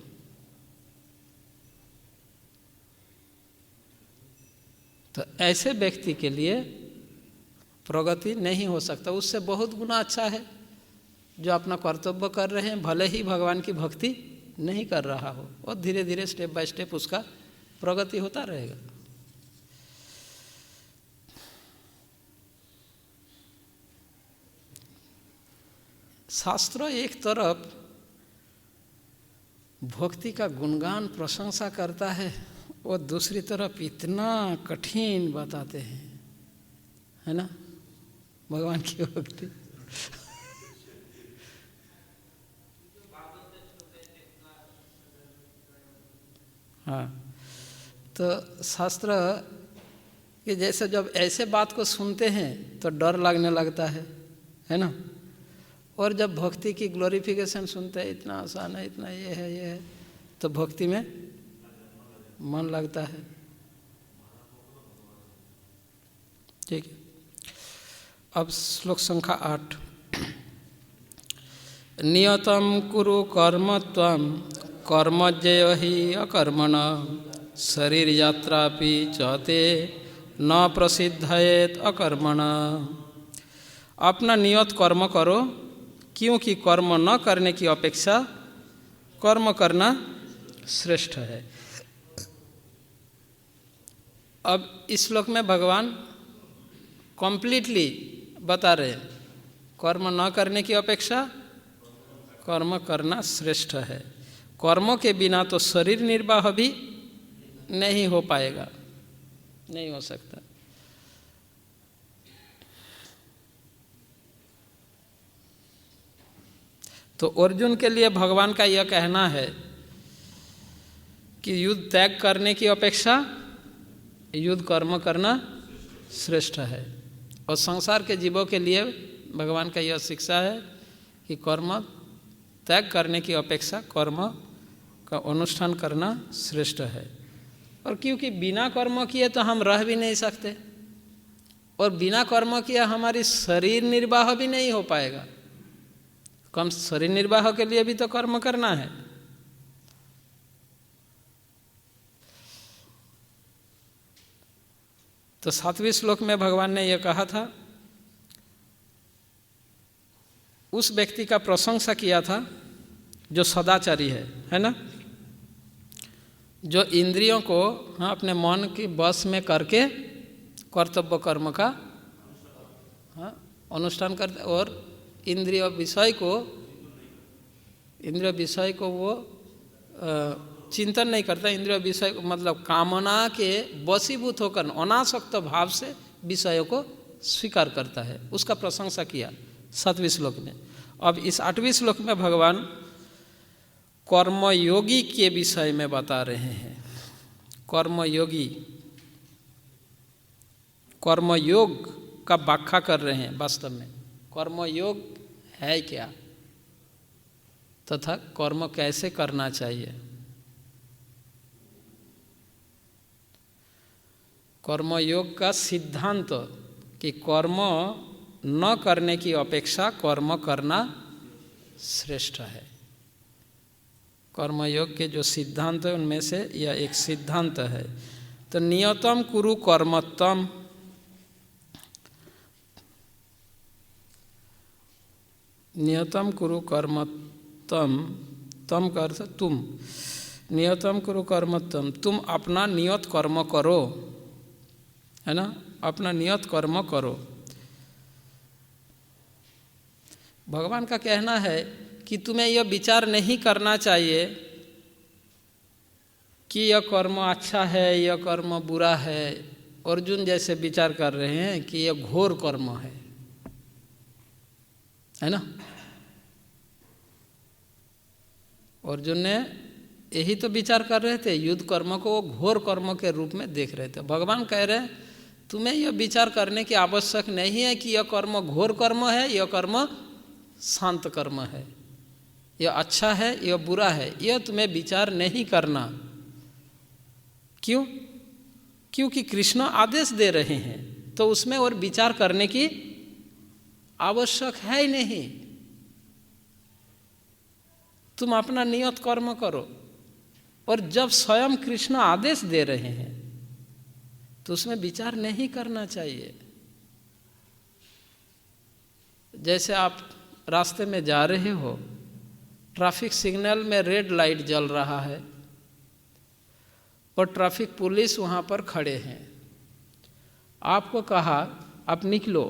तो ऐसे व्यक्ति के लिए प्रगति नहीं हो सकता। उससे बहुत गुना अच्छा है जो अपना कर्तव्य कर रहे हैं, भले ही भगवान की भक्ति नहीं कर रहा हो, और धीरे धीरे स्टेप बाय स्टेप उसका प्रगति होता रहेगा। शास्त्र एक तरफ भक्ति का गुणगान प्रशंसा करता है और दूसरी तरफ इतना कठिन बताते हैं, है ना, भगवान की भक्ति। हाँ, तो शास्त्र कि जैसे जब ऐसे बात को सुनते हैं तो डर लगने लगता है ना, और जब भक्ति की ग्लोरिफिकेशन सुनते हैं इतना आसान है, इतना ये है, तो भक्ति में मन लगता है। ठीक है, अब श्लोक संख्या 8। नियतम कुरु कर्म त्वं कर्मज्ञयो हि अकर्मण शरीर यात्रापि चते न प्रसिद्धयेत अकर्मण। अपना नियत कर्म करो, क्योंकि कर्म न करने की अपेक्षा कर्म करना श्रेष्ठ है। अब इस श्लोक में भगवान कम्प्लीटली बता रहे हैं कर्म न करने की अपेक्षा कर्म करना श्रेष्ठ है। कर्मों के बिना तो शरीर निर्वाह भी नहीं हो पाएगा, नहीं हो सकता। तो अर्जुन के लिए भगवान का यह कहना है कि युद्ध त्याग करने की अपेक्षा युद्ध कर्म करना श्रेष्ठ है। और संसार के जीवों के लिए भगवान का यह शिक्षा है कि कर्म त्याग करने की अपेक्षा कर्म का अनुष्ठान करना श्रेष्ठ है। और क्योंकि बिना कर्म किए तो हम रह भी नहीं सकते, और बिना कर्म किए हमारी शरीर निर्वाह भी नहीं हो पाएगा। कम शरीर निर्वाह के लिए भी तो कर्म करना है। तो 7वें श्लोक में भगवान ने यह कहा था, उस व्यक्ति का प्रशंसा किया था जो सदाचारी है ना, जो इंद्रियों को अपने मन की बस में करके कर्तव्य कर्म का अनुष्ठान करते, और इंद्रिय विषय को वो चिंतन नहीं करता। इंद्रिय विषय मतलब कामना के वशीभूत होकर अनासक्त भाव से विषयों को स्वीकार करता है, उसका प्रशंसा किया 7वें श्लोक में। अब इस 8वें श्लोक में भगवान कर्मयोगी के विषय में बता रहे हैं। कर्मयोगी, कर्मयोग का व्याख्या कर रहे हैं। वास्तव में कर्मयोग है क्या तथा कर्म कैसे करना चाहिए। कर्मयोग का सिद्धांत कि कर्म न करने की अपेक्षा कर्म करना श्रेष्ठ है। कर्मयोग के जो सिद्धांत है उनमें से यह एक सिद्धांत है। तो नियतम कुरु कर्मत्तम, नियतम कुरु कर्मत्तम, तम का अर्थ तुम, नियतम कुरु कर्मत्तम, तुम अपना नियत कर्म करो, है ना, अपना नियत कर्म करो। भगवान का कहना है कि तुम्हें यह विचार नहीं करना चाहिए कि यह कर्म अच्छा है, यह कर्म बुरा है। अर्जुन जैसे विचार कर रहे हैं कि यह घोर कर्म है ना। अर्जुन ने यही तो विचार कर रहे थे, युद्ध कर्म को वो घोर कर्म के रूप में देख रहे थे। भगवान कह रहे हैं तुम्हें यह विचार करने की आवश्यक नहीं है कि यह कर्म घोर कर्म है, यह कर्म शांत कर्म है, यह अच्छा है, यह बुरा है, यह तुम्हें विचार नहीं करना। क्यों? क्योंकि कृष्ण आदेश दे रहे हैं, तो उसमें और विचार करने की आवश्यक है ही नहीं। तुम अपना नियत कर्म करो, और जब स्वयं कृष्ण आदेश दे रहे हैं तो उसमें विचार नहीं करना चाहिए। जैसे आप रास्ते में जा रहे हो, ट्रैफिक सिग्नल में रेड लाइट जल रहा है और ट्रैफिक पुलिस वहाँ पर खड़े हैं। आपको कहा आप निकलो,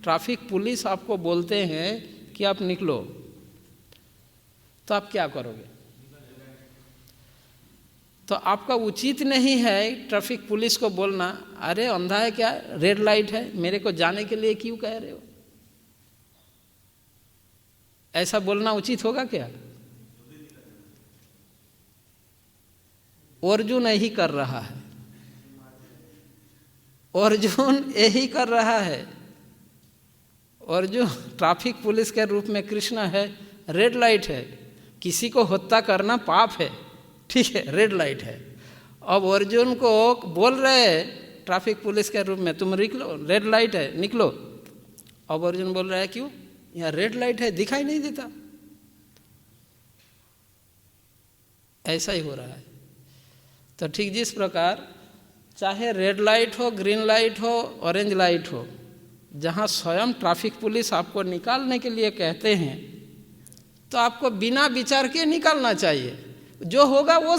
ट्रैफिक पुलिस आपको बोलते हैं कि आप निकलो, तो आप क्या करोगे? तो आपका उचित नहीं है ट्रैफिक पुलिस को बोलना, अरे अंधा है क्या, रेड लाइट है, मेरे को जाने के लिए क्यों कह रहे हो? ऐसा बोलना उचित होगा क्या? अर्जुन यही कर रहा है, अर्जुन यही कर रहा है। अर्जुन ट्रैफिक पुलिस के रूप में कृष्ण है, रेड लाइट है, किसी को हत्या करना पाप है, ठीक है, रेड लाइट है। अब अर्जुन को बोल रहे हैं ट्रैफिक पुलिस के रूप में, तुम निकलो, रेड लाइट है, निकलो। अब अर्जुन बोल रहा है क्यों, यहाँ रेड लाइट है, दिखाई नहीं देता। ऐसा ही हो रहा है। तो ठीक जिस प्रकार चाहे रेड लाइट हो, ग्रीन लाइट हो, ऑरेंज लाइट हो, जहाँ स्वयं ट्रैफिक पुलिस आपको निकालने के लिए कहते हैं, तो आपको बिना विचार के निकालना चाहिए। जो होगा वो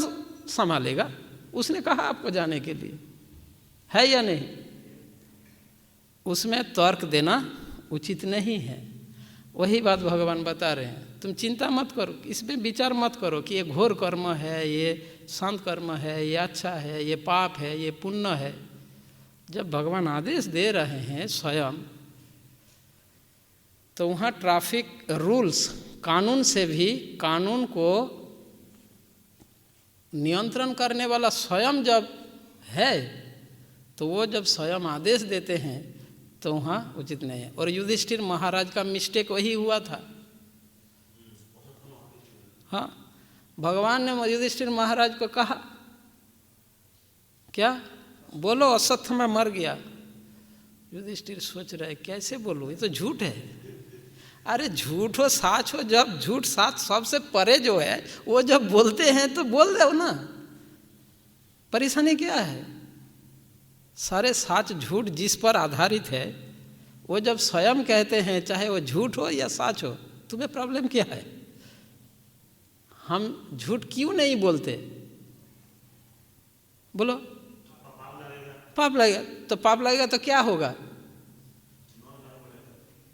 संभालेगा, उसने कहा आपको जाने के लिए, है या नहीं? उसमें तर्क देना उचित नहीं है। वही बात भगवान बता रहे हैं, तुम चिंता मत करो, इसमें विचार मत करो कि ये घोर कर्म है, ये शांत कर्म है, ये अच्छा है, ये पाप है, ये पुण्य है। जब भगवान आदेश दे रहे हैं स्वयं, तो वहाँ ट्रैफिक रूल्स, कानून से भी, कानून को नियंत्रण करने वाला स्वयं जब है, तो वो जब स्वयं आदेश देते हैं तो वहाँ उचित नहीं है। और युधिष्ठिर महाराज का मिस्टेक वही हुआ था। हाँ, भगवान ने युधिष्ठिर महाराज को कहा क्या, बोलो अश्वत्थामा मर गया। युधिष्ठिर सोच रहे कैसे बोलूँ, ये तो झूठ है। अरे झूठ हो साच हो, जब झूठ साच सबसे परे जो है, वो जब बोलते हैं तो बोल दो ना, परेशानी क्या है? सारे साच झूठ जिस पर आधारित है, वो जब स्वयं कहते हैं, चाहे वो झूठ हो या साच हो, तुम्हें प्रॉब्लम क्या है? हम झूठ क्यों नहीं बोलते? बोलो, पाप लगेगा। तो पाप लगेगा तो क्या होगा?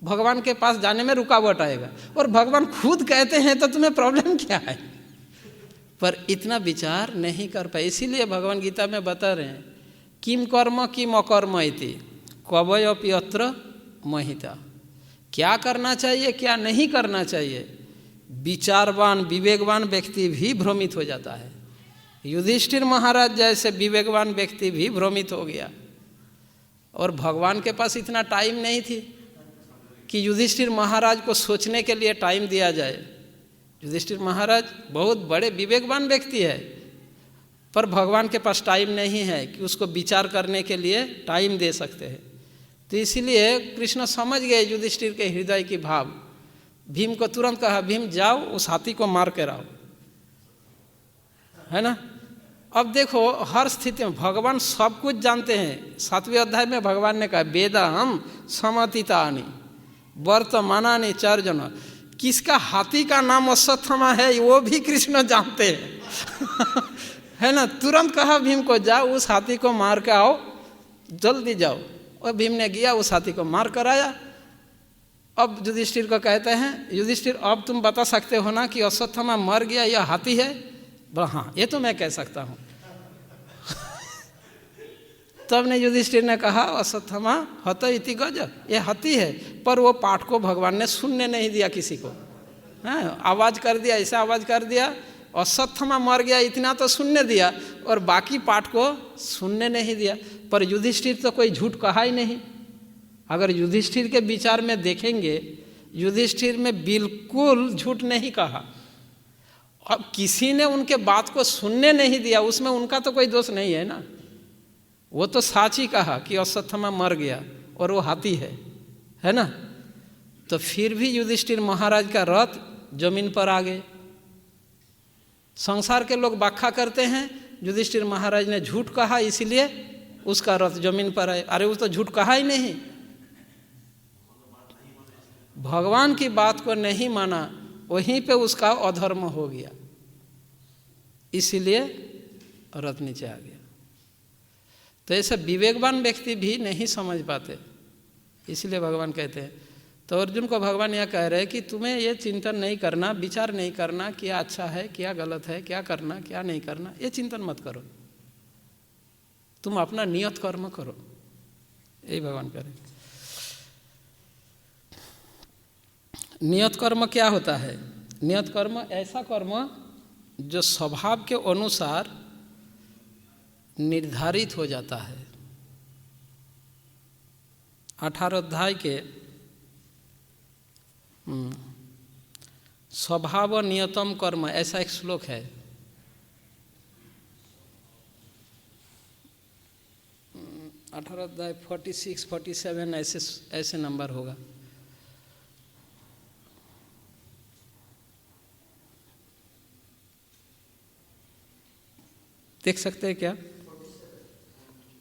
भगवान के पास जाने में रुकावट आएगा। और भगवान खुद कहते हैं तो तुम्हें प्रॉब्लम क्या है? पर इतना विचार नहीं कर पाए। इसीलिए भगवान गीता में बता रहे हैं, किम कर्म किम अकर्म इति कवयोपि अत्र महिता। क्या करना चाहिए, क्या नहीं करना चाहिए, विचारवान विवेकवान व्यक्ति भी भ्रमित हो जाता है। युधिष्ठिर महाराज जैसे विवेकवान व्यक्ति भी भ्रमित हो गया। और भगवान के पास इतना टाइम नहीं थी कि युधिष्ठिर महाराज को सोचने के लिए टाइम दिया जाए। युधिष्ठिर महाराज बहुत बड़े विवेकवान व्यक्ति है, पर भगवान के पास टाइम नहीं है कि उसको विचार करने के लिए टाइम दे सकते हैं। तो इसीलिए कृष्ण समझ गए युधिष्ठिर के हृदय की भाव। भीम को तुरंत कहा, भीम जाओ उस हाथी को मार के लाओ, है ना। अब देखो, हर स्थिति में भगवान सब कुछ जानते हैं। 7वें अध्याय में भगवान ने कहा, वेदाहम समतीतानि वर्तमानानि चार्जन। किसका हाथी का नाम अश्वत्थामा है वो भी कृष्ण जानते हैं है ना। तुरंत कहा भीम को, जाओ उस हाथी को मार के आओ, जल्दी जाओ। और भीम ने गया, उस हाथी को मार कर आया। अब युधिष्ठिर को कहते हैं, युधिष्ठिर अब तुम बता सकते हो ना कि अश्वत्थामा मर गया या हाथी है? बोला हाँ, ये तो मैं कह सकता हूँ तब ने युधिष्ठिर ने कहा, अश्वत्थामा हत इति गज, ये हाथी है। पर वो पाठ को भगवान ने सुनने नहीं दिया किसी को। हाँ, आवाज़ कर दिया, ऐसा आवाज़ कर दिया, अश्वत्थामा मर गया इतना तो सुनने दिया, और बाकी पाठ को सुनने नहीं दिया। पर युधिष्ठिर तो कोई झूठ कहा ही नहीं। अगर युधिष्ठिर के विचार में देखेंगे, युधिष्ठिर में बिल्कुल झूठ नहीं कहा। अब किसी ने उनके बात को सुनने नहीं दिया, उसमें उनका तो कोई दोष नहीं है ना। वो तो सच ही कहा कि अश्वत्थामा मर गया और वो हाथी है ना। तो फिर भी युधिष्ठिर महाराज का रथ जमीन पर आ गए। संसार के लोग व्याख्या करते हैं युधिष्ठिर महाराज ने झूठ कहा इसलिए उसका रथ जमीन पर आए। अरे वो तो झूठ कहा ही नहीं, भगवान की बात को नहीं माना, वहीं पे उसका अधर्म हो गया, इसीलिए रथ नीचे आ गया। तो ऐसा विवेकवान व्यक्ति भी नहीं समझ पाते, इसलिए भगवान कहते हैं तो अर्जुन को भगवान यह कह रहे हैं कि तुम्हें ये चिंतन नहीं करना, विचार नहीं करना, क्या अच्छा है क्या गलत है, क्या करना क्या नहीं करना, ये चिंतन मत करो, तुम अपना नियत कर्म करो, यही भगवान कह रहे हैं। नियत कर्म क्या होता है? नियत कर्म ऐसा कर्म जो स्वभाव के अनुसार निर्धारित हो जाता है। 18 अध्याय के स्वभाव नियतम कर्म ऐसा एक श्लोक है। 18 अध्याय 46, 47 ऐसे नंबर होगा। देख सकते हैं क्या?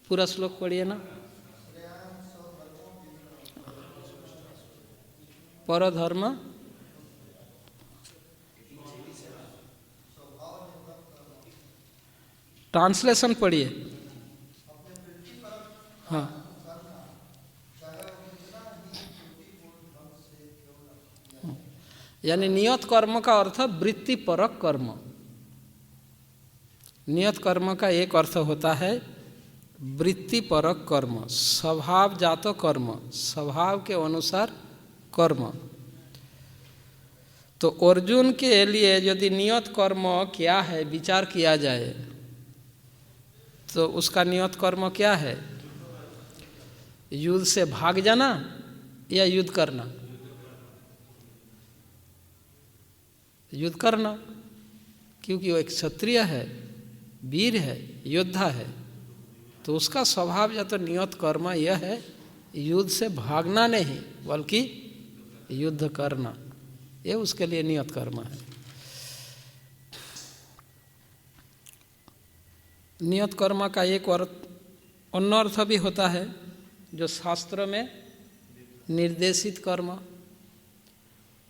पूरा श्लोक पढ़िए ना। परधर्म ट्रांसलेशन पढ़िए। हाँ, यानी नियत कर्म का अर्थ वृत्तिपरक कर्म। नियत कर्म का एक अर्थ होता है वृत्तिपरक कर्म, स्वभावजात कर्म, स्वभाव के अनुसार कर्म। तो अर्जुन के लिए यदि नियत कर्म क्या है विचार किया जाए तो उसका नियत कर्म क्या है? युद्ध से भाग जाना या युद्ध करना? युद्ध करना, क्योंकि वो एक क्षत्रिय है, वीर है, योद्धा है, तो उसका स्वभाव या तो नियत कर्म यह है युद्ध से भागना नहीं बल्कि युद्ध करना, ये उसके लिए नियत कर्म है। नियत कर्म का एक अन्य अर्थ भी होता है जो शास्त्र में निर्देशित कर्म।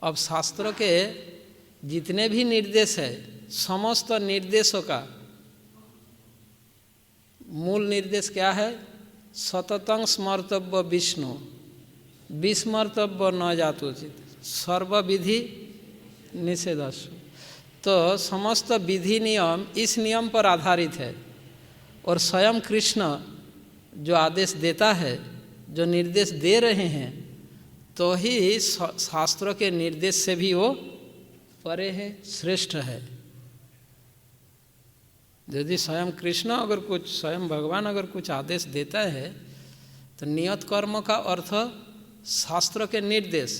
अब शास्त्र के जितने भी निर्देश है समस्त निर्देशों का मूल निर्देश क्या है? सततं स्मर्तव्य विष्णु, विस्मर्तव्य न जातुचित, सर्वविधि निषेधस्व। तो समस्त विधि नियम इस नियम पर आधारित है और स्वयं कृष्ण जो आदेश देता है, जो निर्देश दे रहे हैं, तो ही शास्त्रों के निर्देश से भी वो परे है, श्रेष्ठ है। यदि स्वयं कृष्ण अगर कुछ, स्वयं भगवान अगर कुछ आदेश देता है तो नियत कर्म का अर्थ शास्त्र के निर्देश,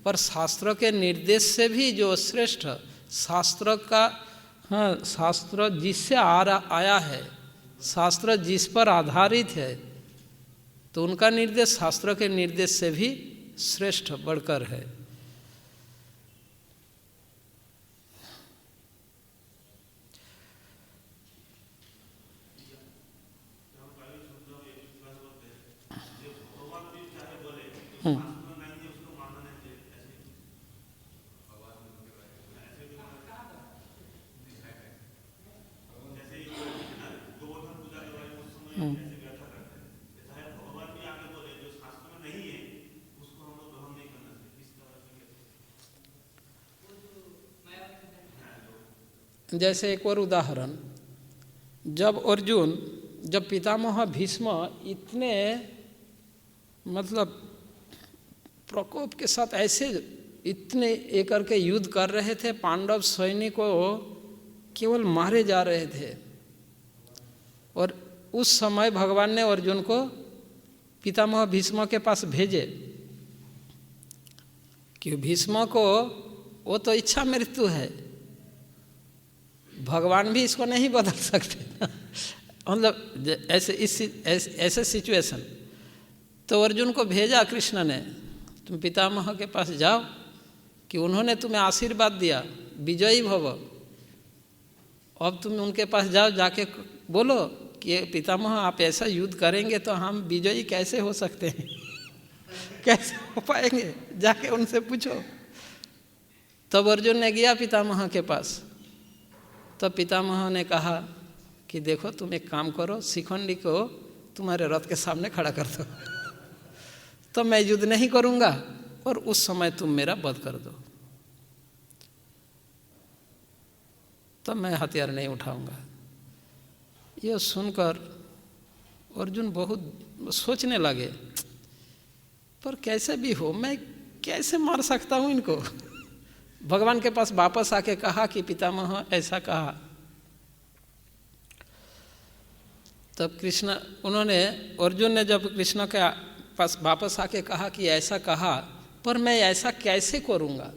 पर शास्त्र के निर्देश से भी जो श्रेष्ठ शास्त्र का, हाँ, शास्त्र जिससे आया है, शास्त्र जिस पर आधारित है, तो उनका निर्देश शास्त्र के निर्देश से भी श्रेष्ठ बढ़कर है। जैसे एक और उदाहरण, जब पितामह भीष्म इतने मतलब प्रकोप के साथ ऐसे इतने एकड़ के युद्ध कर रहे थे, पांडव सैनिकों केवल मारे जा रहे थे, और उस समय भगवान ने अर्जुन को पितामह भीष्म के पास भेजे कि भीष्म को, वो तो इच्छा मृत्यु है, भगवान भी इसको नहीं बदल सकते मतलब ऐसे सिचुएशन। तो अर्जुन को भेजा कृष्ण ने, तुम पितामह के पास जाओ कि उन्होंने तुम्हें आशीर्वाद दिया, विजयी भव, अब तुम उनके पास जाओ, जाके बोलो कि पितामह आप ऐसा युद्ध करेंगे तो हम विजयी कैसे हो सकते हैं कैसे हो पाएंगे, जाके उनसे पूछो। तब अर्जुन ने गया पितामह के पास। तब पितामह ने कहा कि देखो तुम एक काम करो, शिखंडी को तुम्हारे रथ के सामने खड़ा कर दो, तो मैं युद्ध नहीं करूँगा, और उस समय तुम मेरा वध कर दो, तब मैं हथियार नहीं उठाऊंगा। यह सुनकर अर्जुन बहुत सोचने लगे, पर कैसे भी हो मैं कैसे मार सकता हूँ इनको। भगवान के पास वापस आके कहा कि पितामह ऐसा कहा। तब कृष्ण अर्जुन ने जब कृष्ण के पास वापस आके कहा कि ऐसा कहा, पर मैं ऐसा कैसे करूँगा,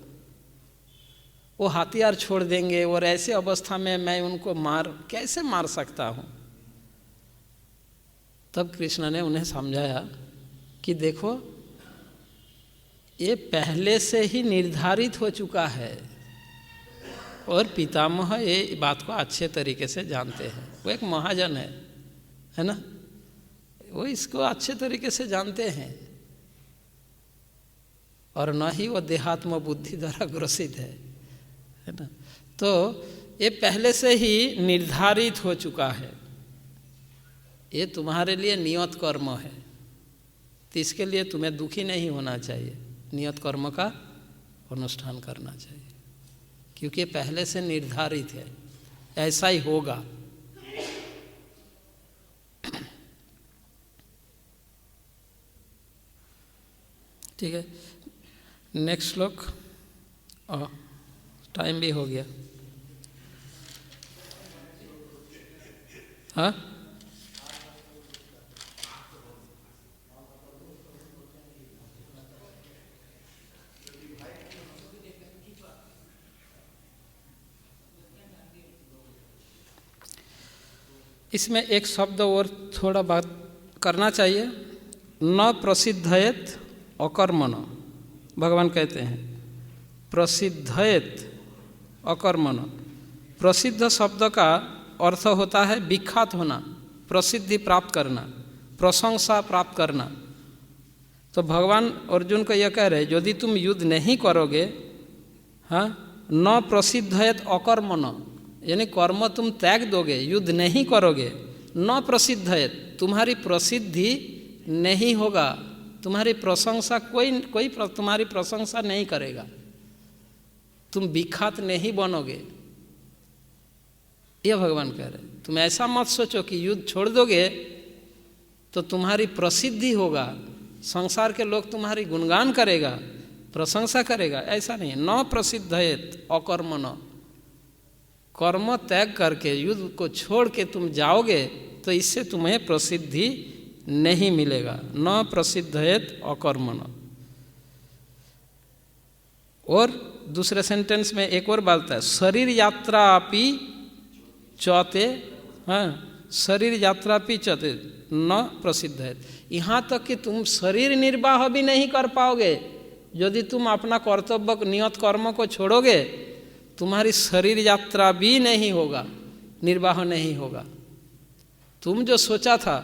वो हथियार छोड़ देंगे और ऐसे अवस्था में मैं उनको कैसे मार सकता हूँ। तब कृष्ण ने उन्हें समझाया कि देखो ये पहले से ही निर्धारित हो चुका है और पितामह ये बात को अच्छे तरीके से जानते हैं। वो एक महाजन है ना, वो इसको अच्छे तरीके से जानते हैं और न ही वो देहात्म बुद्धि द्वारा ग्रसित है ना। तो ये पहले से ही निर्धारित हो चुका है, ये तुम्हारे लिए नियत कर्म है, तो इसके लिए तुम्हें दुखी नहीं होना चाहिए, नियत कर्म का अनुष्ठान करना चाहिए, क्योंकि पहले से निर्धारित है, ऐसा ही होगा। ठीक है, नेक्स्ट श्लोक। टाइम भी हो गया। हाँ, इसमें एक शब्द और थोड़ा बात करना चाहिए। न प्रसिद्धयत अकर्मण, भगवान कहते हैं प्रसिद्धयत अकर्मण। प्रसिद्ध शब्द का अर्थ होता है विख्यात होना, प्रसिद्धि प्राप्त करना, प्रशंसा प्राप्त करना। तो भगवान अर्जुन को यह कह रहे हैं यदि तुम युद्ध नहीं करोगे, हाँ, न प्रसिद्धयत अकर्मण, यानी कर्म तुम त्याग दोगे, युद्ध नहीं करोगे, न प्रसिद्धयत, तुम्हारी प्रसिद्धि नहीं होगा, तुम्हारी प्रशंसा कोई तुम्हारी प्रशंसा नहीं करेगा, तुम विख्यात नहीं बनोगे। ये भगवान कह रहे हैं। तुम ऐसा मत सोचो कि युद्ध छोड़ दोगे तो तुम्हारी प्रसिद्धि होगा, संसार के लोग तुम्हारी गुणगान करेगा, प्रशंसा करेगा, ऐसा नहीं। न प्रसिद्धयत अकर्मण, कर्म त्याग करके युद्ध को छोड़ के तुम जाओगे तो इससे तुम्हें प्रसिद्धि नहीं मिलेगा। न प्रसिद्धयत अकर्मण। और दूसरे सेंटेंस में एक और बात है, शरीर यात्रा अपि चौथे, हाँ, शरीर यात्रा अपि चौथे न प्रसिद्धयत। यहाँ तक कि तुम शरीर निर्वाह भी नहीं कर पाओगे यदि तुम अपना कर्तव्य नियत कर्म को छोड़ोगे, तुम्हारी शरीर यात्रा भी नहीं होगा, निर्वाह नहीं होगा। तुम जो सोचा था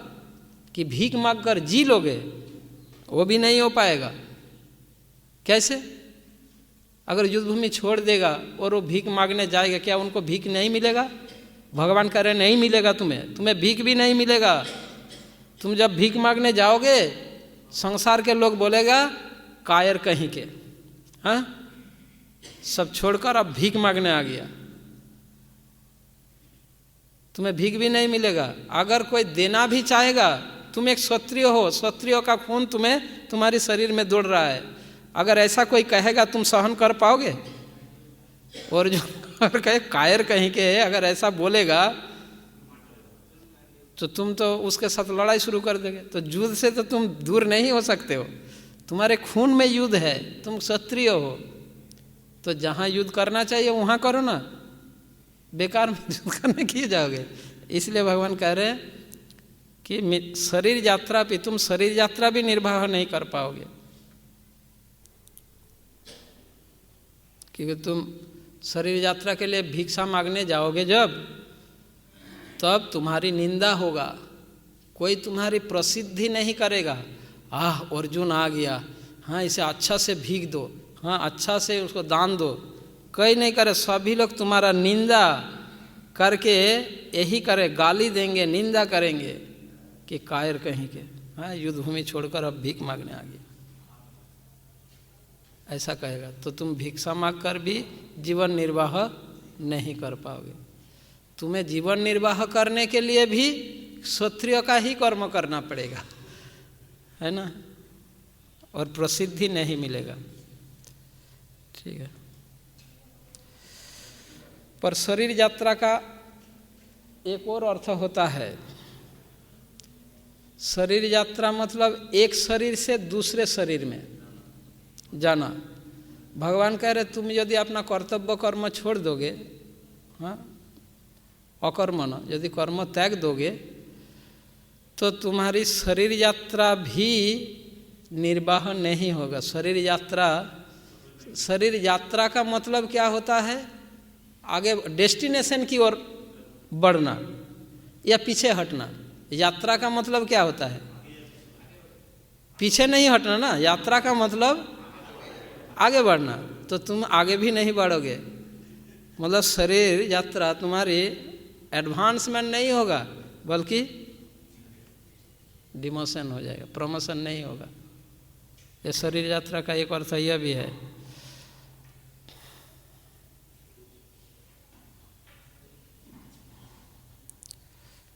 कि भीख मांग कर जी लोगे, वो भी नहीं हो पाएगा। कैसे? अगर युद्ध भूमि छोड़ देगा और वो भीख मांगने जाएगा, क्या उनको भीख नहीं मिलेगा? भगवान कह रहे नहीं मिलेगा, तुम्हें भीख भी नहीं मिलेगा। तुम जब भीख मांगने जाओगे, संसार के लोग बोलेगा कायर कहीं के, हाँ, सब छोड़कर अब भीख मांगने आ गया, तुम्हें भीख भी नहीं मिलेगा। अगर कोई देना भी चाहेगा, तुम एक क्षत्रिय हो, क्षत्रियों का खून तुम्हारे शरीर में दौड़ रहा है, अगर ऐसा कोई कहेगा तुम सहन कर पाओगे? और जो कहे कायर कहीं के, अगर ऐसा बोलेगा तो तुम तो उसके साथ लड़ाई शुरू कर दोगे। तो युद्ध से तो तुम दूर नहीं हो सकते हो, तुम्हारे खून में युद्ध है, तुम क्षत्रिय हो। तो जहाँ युद्ध करना चाहिए वहाँ करो ना, बेकार में युद्ध करने किए जाओगे। इसलिए भगवान कह रहे हैं कि शरीर यात्रा भी, तुम शरीर यात्रा भी निर्वाह नहीं कर पाओगे, क्योंकि तुम शरीर यात्रा के लिए भिक्षा मांगने जाओगे जब, तब तुम्हारी निंदा होगा, कोई तुम्हारी प्रसिद्धि नहीं करेगा। अर्जुन आ गया, हाँ इसे अच्छा से भीख दो, हाँ अच्छा से उसको दान दो, कोई नहीं करे। सभी लोग तुम्हारा निंदा करके यही करे, गाली देंगे, निंदा करेंगे कि कायर कहीं के, हाँ युद्ध भूमि छोड़कर अब भीख मांगने आ गया। ऐसा कहेगा तो तुम भिक्षा मांग कर भी जीवन निर्वाह नहीं कर पाओगे। तुम्हें जीवन निर्वाह करने के लिए भी क्षत्रिय का ही कर्म करना पड़ेगा, है ना, और प्रसिद्धि नहीं मिलेगा। ठीक है। पर शरीर यात्रा का एक और अर्थ होता है। शरीर यात्रा मतलब एक शरीर से दूसरे शरीर में जाना। भगवान कह रहे तुम यदि अपना कर्तव्य कर्म छोड़ दोगे, हाँ, अकर्मण, यदि कर्म त्याग दोगे तो तुम्हारी शरीर यात्रा भी निर्वाह नहीं होगा। शरीर यात्रा का मतलब क्या होता है? आगे डेस्टिनेशन की ओर बढ़ना या पीछे हटना। यात्रा का मतलब क्या होता है? पीछे नहीं हटना ना, यात्रा का मतलब आगे बढ़ना। तो तुम आगे भी नहीं बढ़ोगे, मतलब शरीर यात्रा तुम्हारी एडवांसमेंट नहीं होगा बल्कि डिमोशन हो जाएगा, प्रमोशन नहीं होगा। ये शरीर यात्रा का एक अर्थ यह भी है।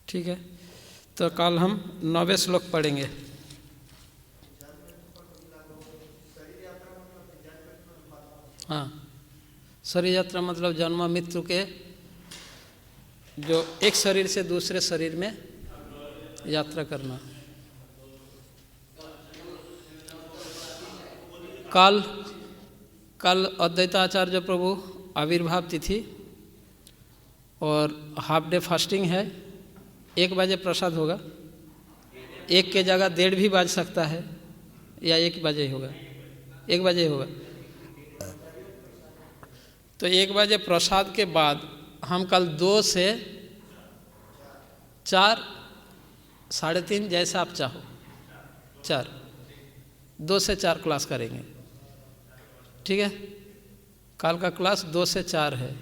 ठीक है, तो कल हम 9वें श्लोक पढ़ेंगे। हाँ, शरीर यात्रा मतलब जन्म मृत्यु के जो एक शरीर से दूसरे शरीर में यात्रा करना। कल अद्वैताचार्य प्रभु आविर्भाव तिथि और हाफ डे फास्टिंग है। 1 बजे प्रसाद होगा। 1 के जगह 1:30 भी बज सकता है या 1 बजे होगा, 1 बजे होगा। तो 1 बजे प्रसाद के बाद हम कल 2 से 4, 3:30 जैसा आप चाहो, 2 से 4 क्लास करेंगे। ठीक है, कल का क्लास 2 से 4 है।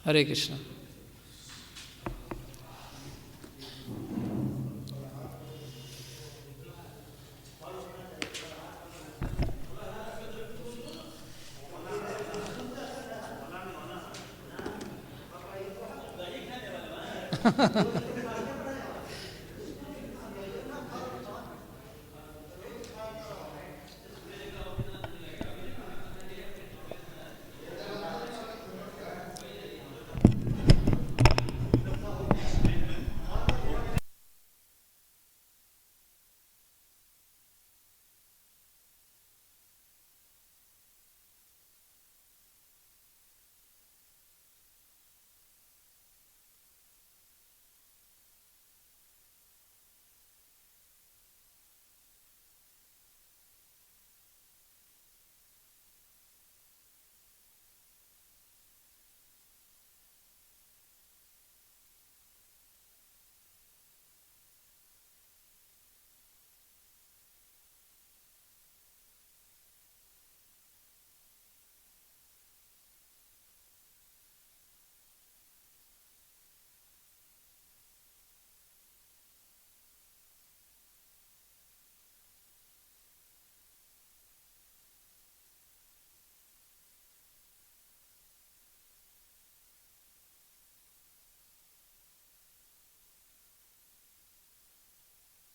हरे कृष्ण।